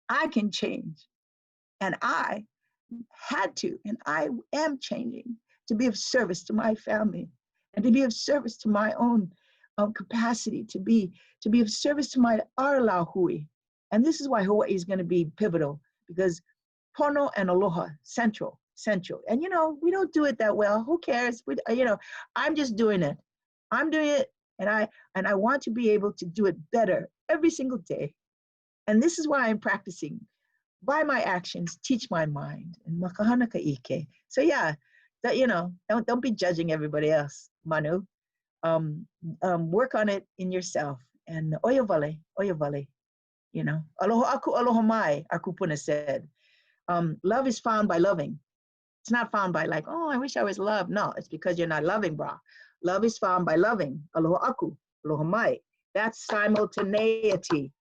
I can change. And I had to, and I am changing to be of service to my family, and to be of service to my own capacity to be of service to our lahui. And this is why Hawaii is going to be pivotal, because pono and aloha, central. And we don't do it that well. Who cares? I'm just doing it. I'm doing it, and I want to be able to do it better every single day. And this is why I'm practicing. By my actions, teach my mind. And makahana ka ike. So yeah, don't be judging everybody else, Manu. Work on it in yourself. And oya vale. Aloha aku, aloha mai, our kupuna said. Love is found by loving. It's not found by like, oh, I wish I was loved. No, it's because you're not loving, brah. Love is found by loving. Aloha aku, aloha mai. That's simultaneity.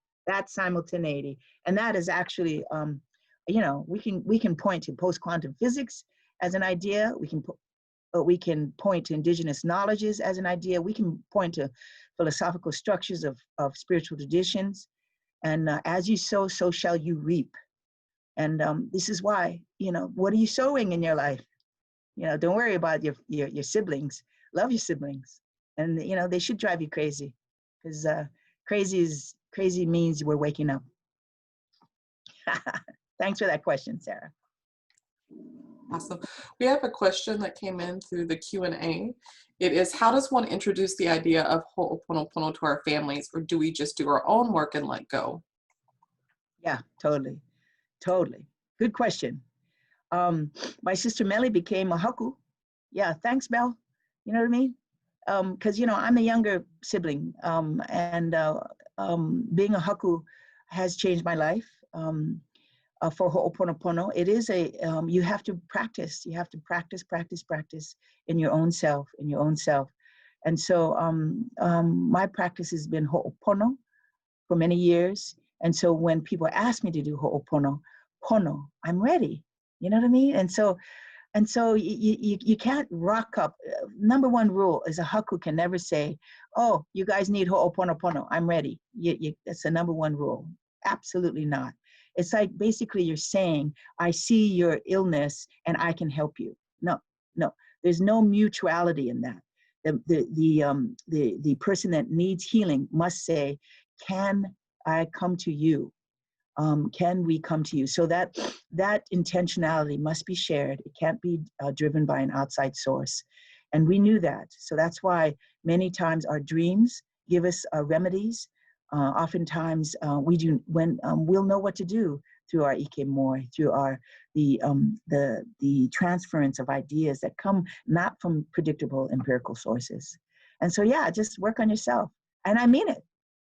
And that is actually, we can point to post-quantum physics as an idea. We can point to indigenous knowledges as an idea. We can point to philosophical structures of spiritual traditions. And as you sow, so shall you reap. And this is why, what are you sowing in your life? Don't worry about your siblings. Love your siblings. And, they should drive you crazy, because crazy means we're waking up. Thanks for that question, Sarah. Awesome. We have a question that came in through the Q&A. It is, how does one introduce the idea of Ho'oponopono to our families, or do we just do our own work and let go? Yeah, totally. Good question. My sister Melly became a haku. Yeah, thanks, Mel. You know what I mean? Because, I'm the younger sibling, and being a haku has changed my life. For Ho'oponopono, it is you have to practice. You have to practice in your own self, And so my practice has been Ho'opono for many years. And so when people ask me to do Ho'opono, I'm ready. You know what I mean? And so you can't rock up. Number one rule is a haku can never say, oh, you guys need Ho'oponopono, I'm ready. That's the number one rule. Absolutely not. It's like basically you're saying, I see your illness and I can help you. No, there's no mutuality in that. The person that needs healing must say, can I come to you? Can we come to you? So that intentionality must be shared. It can't be driven by an outside source. And we knew that. So that's why many times our dreams give us remedies. Oftentimes we'll know what to do through our ike moi, through the transference of ideas that come not from predictable empirical sources. And so yeah, just work on yourself. And I mean it.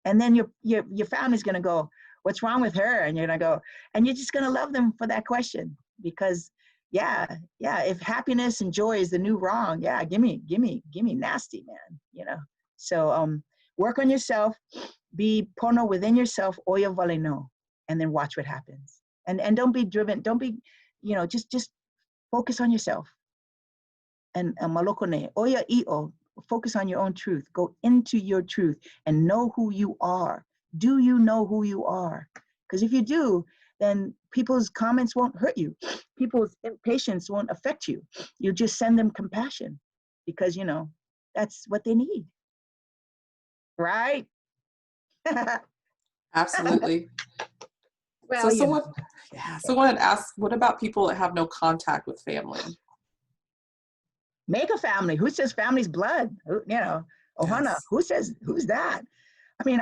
And then your family's gonna go, what's wrong with her? And you're gonna go, and you're just gonna love them for that question. Because yeah, if happiness and joy is the new wrong, yeah, give me nasty, man, So work on yourself, be pono within yourself, oya vale no, and then watch what happens. And don't be driven, don't be, just focus on yourself. And malokone, oya i'o, focus on your own truth. Go into your truth and know who you are. Do you know who you are? Because if you do, then people's comments won't hurt you. People's impatience won't affect you. You just send them compassion because, that's what they need. Right? Absolutely. Well, someone had asked, what about people that have no contact with family? Make a family. Who says family's blood? ʻohana. Yes. Who's that? We've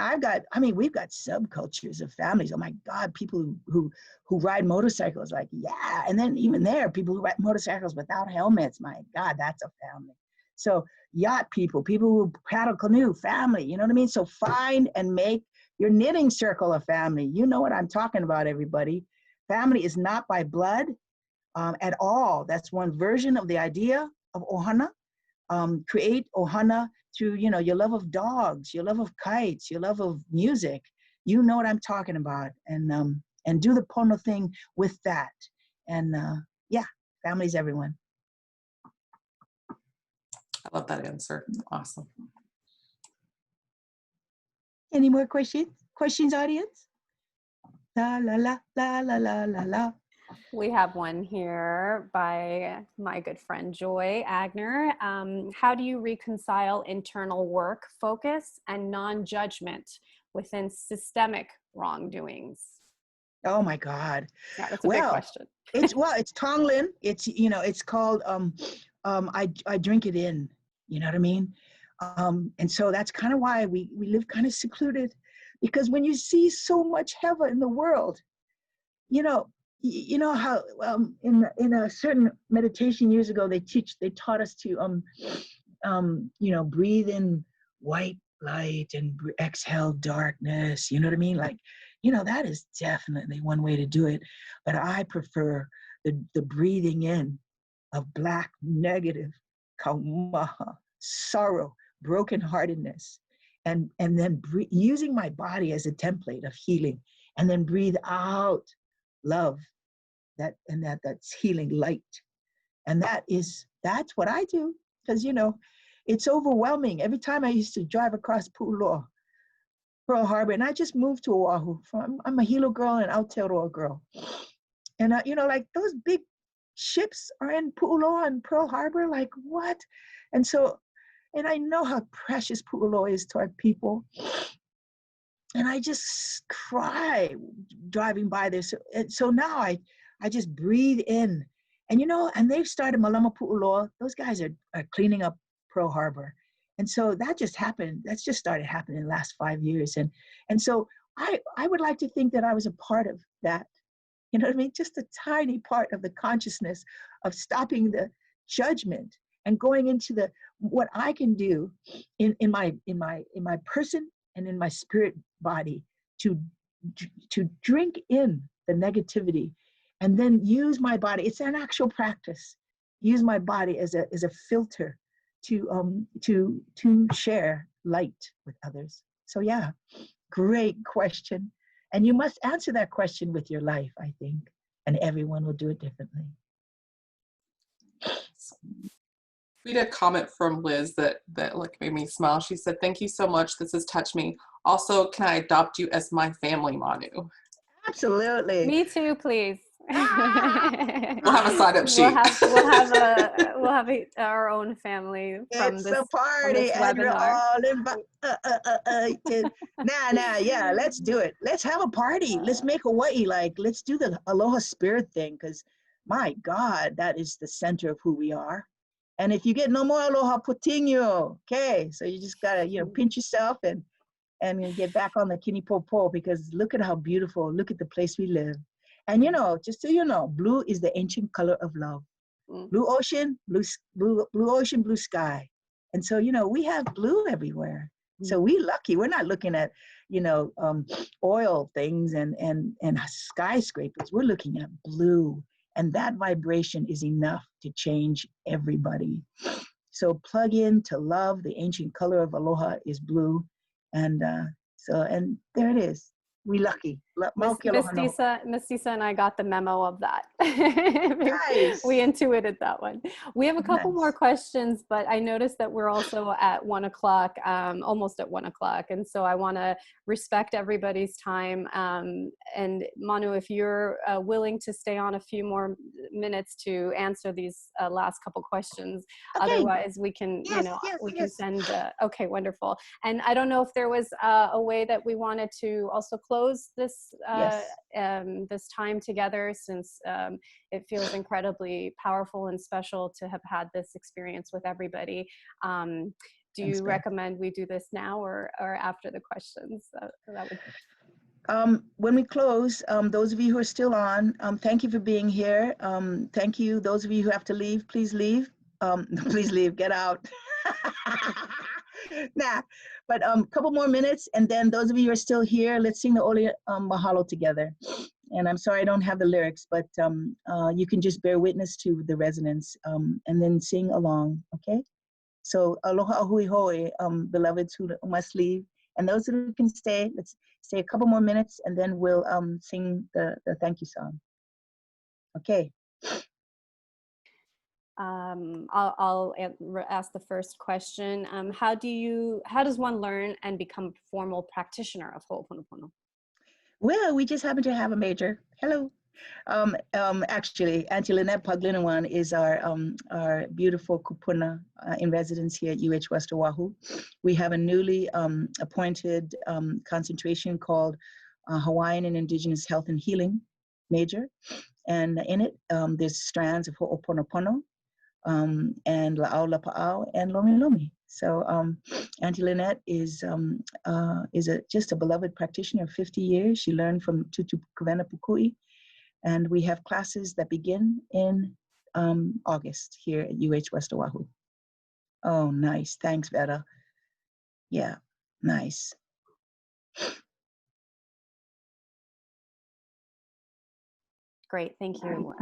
got subcultures of families. Oh my God, people who ride motorcycles, like, yeah. And then even there, people who ride motorcycles without helmets. My God, that's a family. So yacht people who paddle canoe, family, you know what I mean? So find and make your knitting circle a family. You know what I'm talking about, everybody. Family is not by blood at all. That's one version of the idea of ʻohana. Create ʻohana through, your love of dogs, your love of kites, your love of music. You know what I'm talking about. And do the pono thing with that. And yeah, family's everyone. I love that answer. Awesome. Any more questions? Questions, audience? La la la la la la la la. We have one here by my good friend Joy Agner. How do you reconcile internal work, focus, and non-judgment within systemic wrongdoings? Oh my God. Yeah, that's a big question. It's Tonglen. It's, it's called I drink it in. You know what I mean? And so that's kind of why we live kind of secluded, because when you see so much heva in the world, you know how in a certain meditation years ago they taught us to breathe in white light and exhale darkness. You know what I mean? Like, that is definitely one way to do it. But I prefer the breathing in of black negative, kaumaha, sorrow, brokenheartedness, and then using my body as a template of healing, and then breathe out love, that's healing light. And that's what I do, because it's overwhelming. Every time I used to drive across Pu'uloa, Pearl Harbor, and I just moved to Oahu. I'm a Hilo girl and Aotearoa girl. And like those big ships are in Pu'uloa and Pearl Harbor, like what? And I know how precious Pu'uloa is to our people. And I just cry driving by this. And so now I just breathe in. And and they've started Malama Pu'uloa. Those guys are cleaning up Pearl Harbor. And so that just happened. That's just started happening in the last 5 years. And so I would like to think that I was a part of that. You know what I mean? Just a tiny part of the consciousness of stopping the judgment and going into what I can do in my person and in my spirit body to drink in the negativity, and then use my body. It's an actual practice. Use my body as a filter to share light with others. So yeah, great question. And you must answer that question with your life, I think, and everyone will do it differently. We had a comment from Liz that made me smile. She said, "Thank you so much. This has touched me. Also, can I adopt you as my family, Manu?" Absolutely. Me too, please. We'll have a sign-up sheet. We'll have our own family from it's this, a party, this and we're webinar. all invited. Yeah, let's do it. Let's have a party. Let's make Hawaii, let's do the aloha spirit thing, because my God, that is the center of who we are. And if you get no more aloha, putinho. Okay, so you just gotta pinch yourself and get back on the kinipopo, because look at how beautiful. Look at the place we live. And just so you know, blue is the ancient color of love. Blue ocean, blue ocean, blue sky. And so, we have blue everywhere. So we lucky. We're not looking at, oil things and skyscrapers. We're looking at blue. And that vibration is enough to change everybody. So plug in to love. The ancient color of aloha is blue. And and there it is. We lucky. Miss Tisa and I got the memo of that. Nice. We intuited that one. We have a couple more questions, but I noticed that we're also at 1 o'clock, almost at 1 o'clock. And so I want to respect everybody's time. And Manu, if you're willing to stay on a few more minutes to answer these last couple questions, okay. Otherwise we can, we can send, okay, wonderful. And I don't know if there was a way that we wanted to also close this this time together, since it feels incredibly powerful and special to have had this experience with everybody. Do you recommend we do this now or after the questions? That would... When we close, those of you who are still on, thank you for being here. Thank you. Those of you who have to leave, please leave. Please leave, get out. But a couple more minutes, and then those of you who are still here, let's sing the Oli Mahalo together. And I'm sorry I don't have the lyrics, but you can just bear witness to the resonance and then sing along, okay? So aloha ahui hoi, beloveds who must leave, and those who can stay, let's stay a couple more minutes, and then we'll sing the thank you song. Okay. I'll ask the first question. How does one learn and become a formal practitioner of Ho'oponopono? Well, we just happen to have a major. Hello. Actually, Auntie Lynette Paglinawan is our beautiful kupuna in residence here at UH West Oahu. We have a newly appointed concentration called Hawaiian and Indigenous Health and Healing major. And in it, there's strands of Ho'oponopono, and La'au Lapa'au and Lomi Lomi. So Auntie Lynette is just a beloved practitioner of 50 years. She learned from Tutu Kuvena Pukui. And we have classes that begin in August here at UH West Oahu. Oh, nice. Thanks, Vera. Yeah, nice. Great, thank you.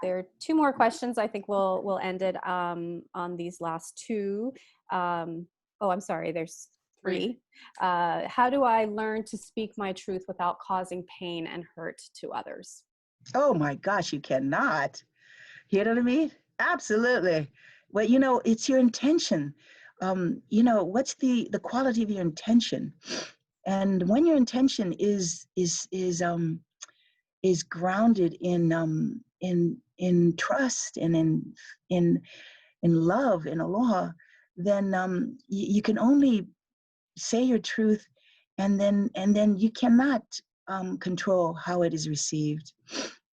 There are two more questions. I think we'll end it on these last two. Oh, I'm sorry, there's three. How do I learn to speak my truth without causing pain and hurt to others? Oh my gosh, you cannot. You know what I mean? Absolutely. Well, you know, it's your intention. You know, what's the quality of your intention? And when your intention is grounded in trust and in love, in aloha, then you can only say your truth, and then you cannot control how it is received,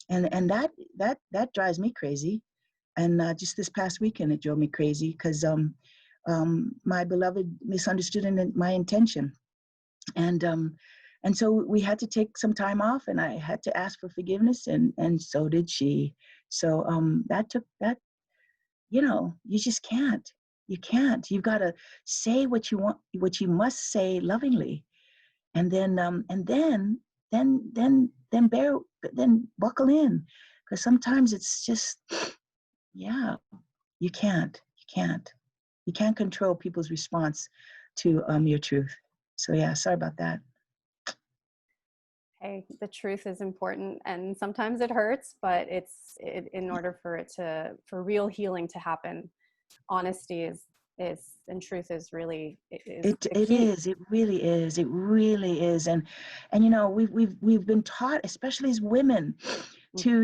and that drives me crazy. And just this past weekend, it drove me crazy because my beloved misunderstood my intention, and so we had to take some time off, and I had to ask for forgiveness, and so did she. So that you know, you just can't. You can't. You've got to say what you want, what you must say lovingly, and then buckle in, because sometimes it's just, yeah, you can't control people's response to your truth. So yeah, sorry about that. Hey, the truth is important, and sometimes it hurts, but in order for real healing to happen, honesty is and truth is really It really is, and you know, we've been taught, especially as women, to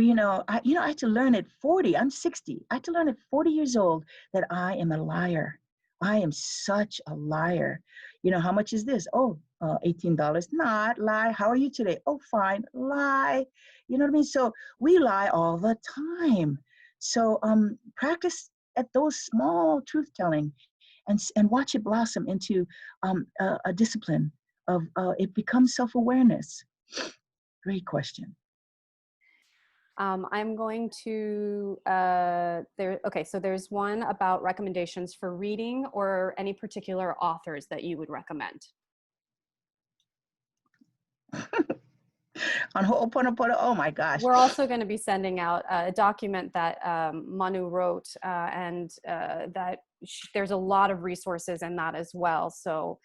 I had to learn at 40. I'm 60. I had to learn at 40 years old that I am a liar. I am such a liar. You know, how much is this? Oh, $18. Not lie. How are you today? Oh, fine. Lie. You know what I mean? So we lie all the time. So practice at those small truth telling, and watch it blossom into a discipline of it becomes self-awareness. Great question. I'm going to, okay, so there's one about recommendations for reading or any particular authors that you would recommend. On Ho'oponopono, oh my gosh. We're also going to be sending out a document that Manu wrote, and that there's a lot of resources in that as well. So,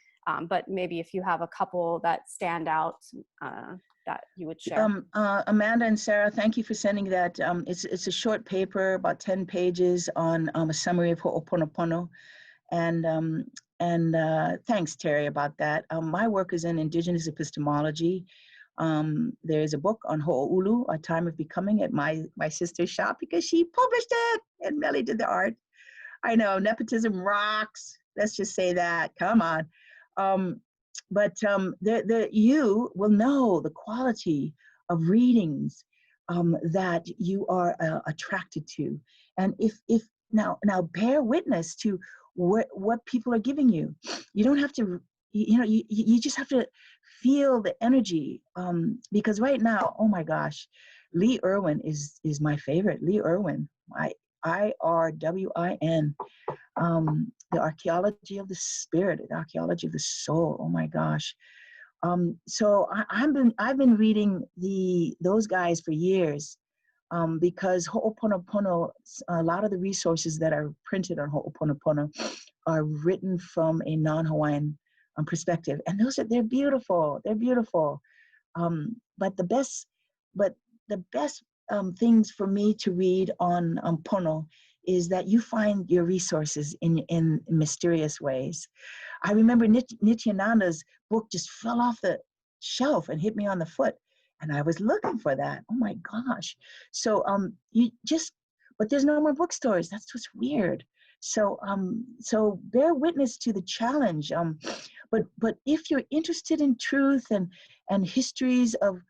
but maybe if you have a couple that stand out, that you would share. Amanda and Sarah, thank you for sending that. It's a short paper, about 10 pages, on a summary of Ho'oponopono. And thanks, Terry, about that. My work is in Indigenous epistemology. There is a book on Ho'oulu, A Time of Becoming, at my sister's shop, because she published it and Melly did the art. I know, nepotism rocks. Let's just say that. Come on. But you will know the quality of readings that you are attracted to, and if now bear witness to what people are giving you. You don't have to, you just have to feel the energy, because right now, oh my gosh, Lee Irwin is my favorite. Lee Irwin, IRWIN. The archaeology of the spirit, the archaeology of the soul. Oh my gosh. So I've been reading those guys for years, because Ho'oponopono, a lot of the resources that are printed on Ho'oponopono are written from a non-Hawaiian perspective, and they're beautiful. They're beautiful. But the best things for me to read on Pono is that you find your resources in mysterious ways. I remember Nityananda's book just fell off the shelf and hit me on the foot. And I was looking for that. Oh my gosh. So but there's no more bookstores. That's what's weird. So so bear witness to the challenge. But if you're interested in truth and histories of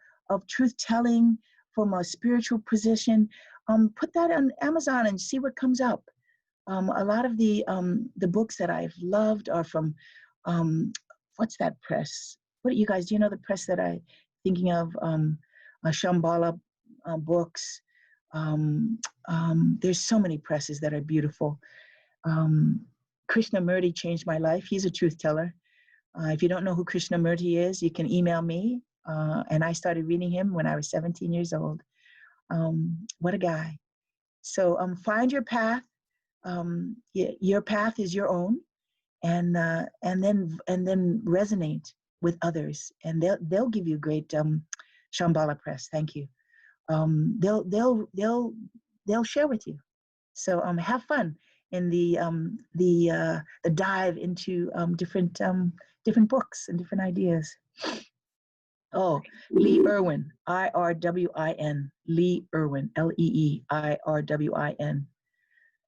truth telling from a spiritual position, put that on Amazon and see what comes up. A lot of the books that I've loved are from what's that press? What you guys, do you know the press that I'm thinking of? Shambhala books. There's so many presses that are beautiful. Krishnamurti changed my life. He's a truth teller. If you don't know who Krishnamurti is, you can email me. And I started reading him when I was 17 years old. What a guy. So find your path. Your path is your own, and then resonate with others, and they'll give you great Shambhala press. Thank you. They'll share with you. So have fun in the dive into different books and different ideas. Oh, Lee Irwin, IRWIN, Lee Irwin, LEEIRWIN.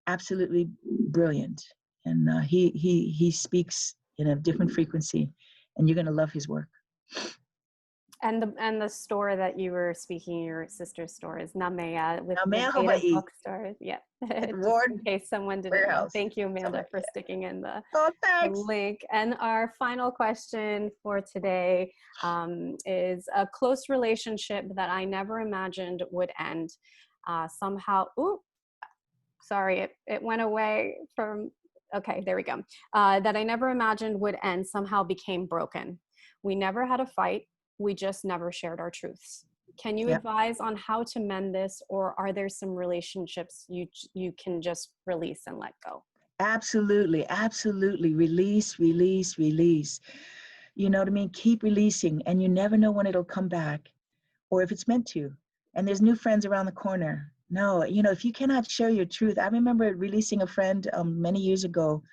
Absolutely brilliant, and he speaks in a different frequency, and you're going to love his work. And the store that you were speaking, your sister's store, is Namea with Namea, Native Hawaiʻi. Bookstore. Yeah, just Ward in case someone didn't know. Thank you, Amanda, for sticking in the link. And our final question for today is a close relationship that I never imagined would end. Somehow, sorry, it went away from, okay, there we go. That I never imagined would end somehow became broken. We never had a fight. We just never shared our truths. Can you advise on how to mend this, or are there some relationships you can just release and let go? Absolutely, absolutely. Release, release, release. You know what I mean? Keep releasing, and you never know when it'll come back, or if it's meant to. And there's new friends around the corner. No, you know, if you cannot share your truth. I remember releasing a friend many years ago.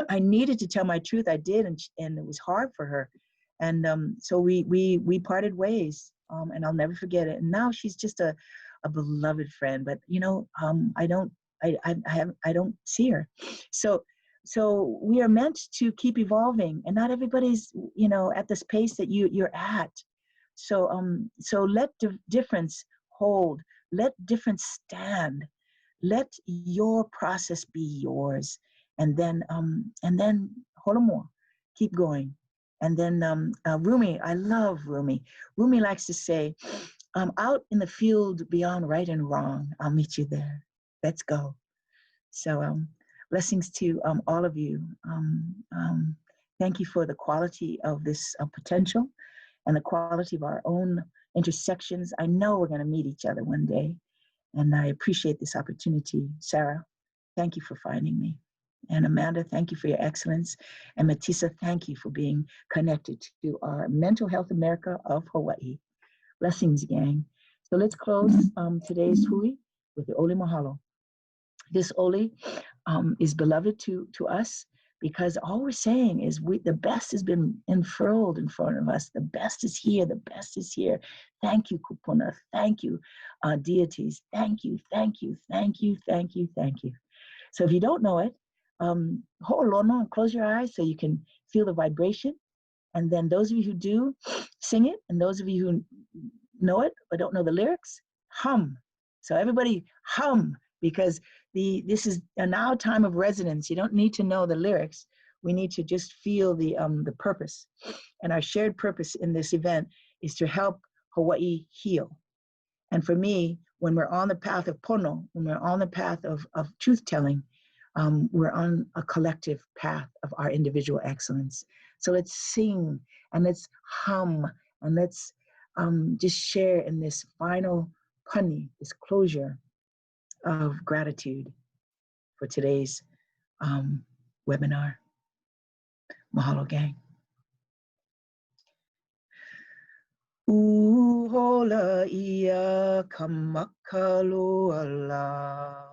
I needed to tell my truth. I did, and it was hard for her. And so we parted ways, and I'll never forget it. And now she's just a beloved friend. But you know, I don't see her. So we are meant to keep evolving, and not everybody's, you know, at this pace that you're at. So let difference hold. Let difference stand. Let your process be yours, and then holomo, keep going. And then Rumi, I love Rumi. Rumi likes to say, out in the field beyond right and wrong, I'll meet you there. Let's go. So blessings to all of you. Thank you for the quality of this potential and the quality of our own intersections. I know we're going to meet each other one day, and I appreciate this opportunity. Sarah, thank you for finding me. And Amanda, thank you for your excellence. And Matisa, thank you for being connected to our Mental Health America of Hawaii. Blessings, gang. So let's close today's hui with the Oli Mahalo. This Oli is beloved to us, because all we're saying is the best has been unfurled in front of us. The best is here. The best is here. Thank you, Kupuna. Thank you, deities. Thank you, thank you, thank you, thank you, thank you. So if you don't know it, ho'olono, and close your eyes so you can feel the vibration. And then those of you who do, sing it. And those of you who know it but don't know the lyrics, hum. So everybody hum, because this is a now time of resonance. You don't need to know the lyrics. We need to just feel the purpose. And our shared purpose in this event is to help Hawaii heal. And for me, when we're on the path of pono, when we're on the path of truth-telling, we're on a collective path of our individual excellence. So let's sing, and let's hum, and let's just share in this final pani, this closure of gratitude for today's webinar. Mahalo, gang. Uhola ia kamakalu ala.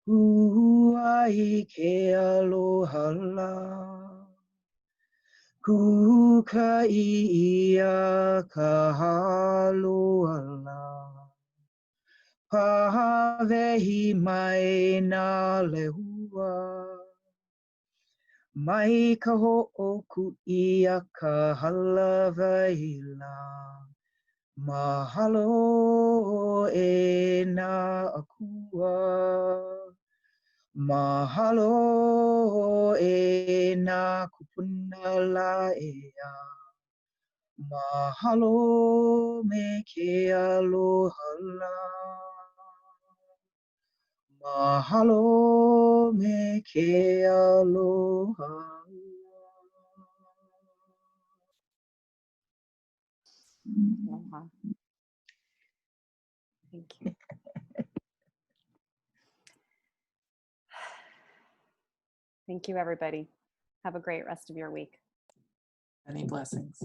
Uai ke aloha. Kukaia kahaluala. Pahavehi mai na lehua. Mai ka ho'oku ia ka halavaila. Mahalo e na akua. Mahalo e na kupuna laea. Mahalo me ke aloha. Mahalo me ke aloha. Aloha. Thank you. Thank you, everybody. Have a great rest of your week. Many blessings.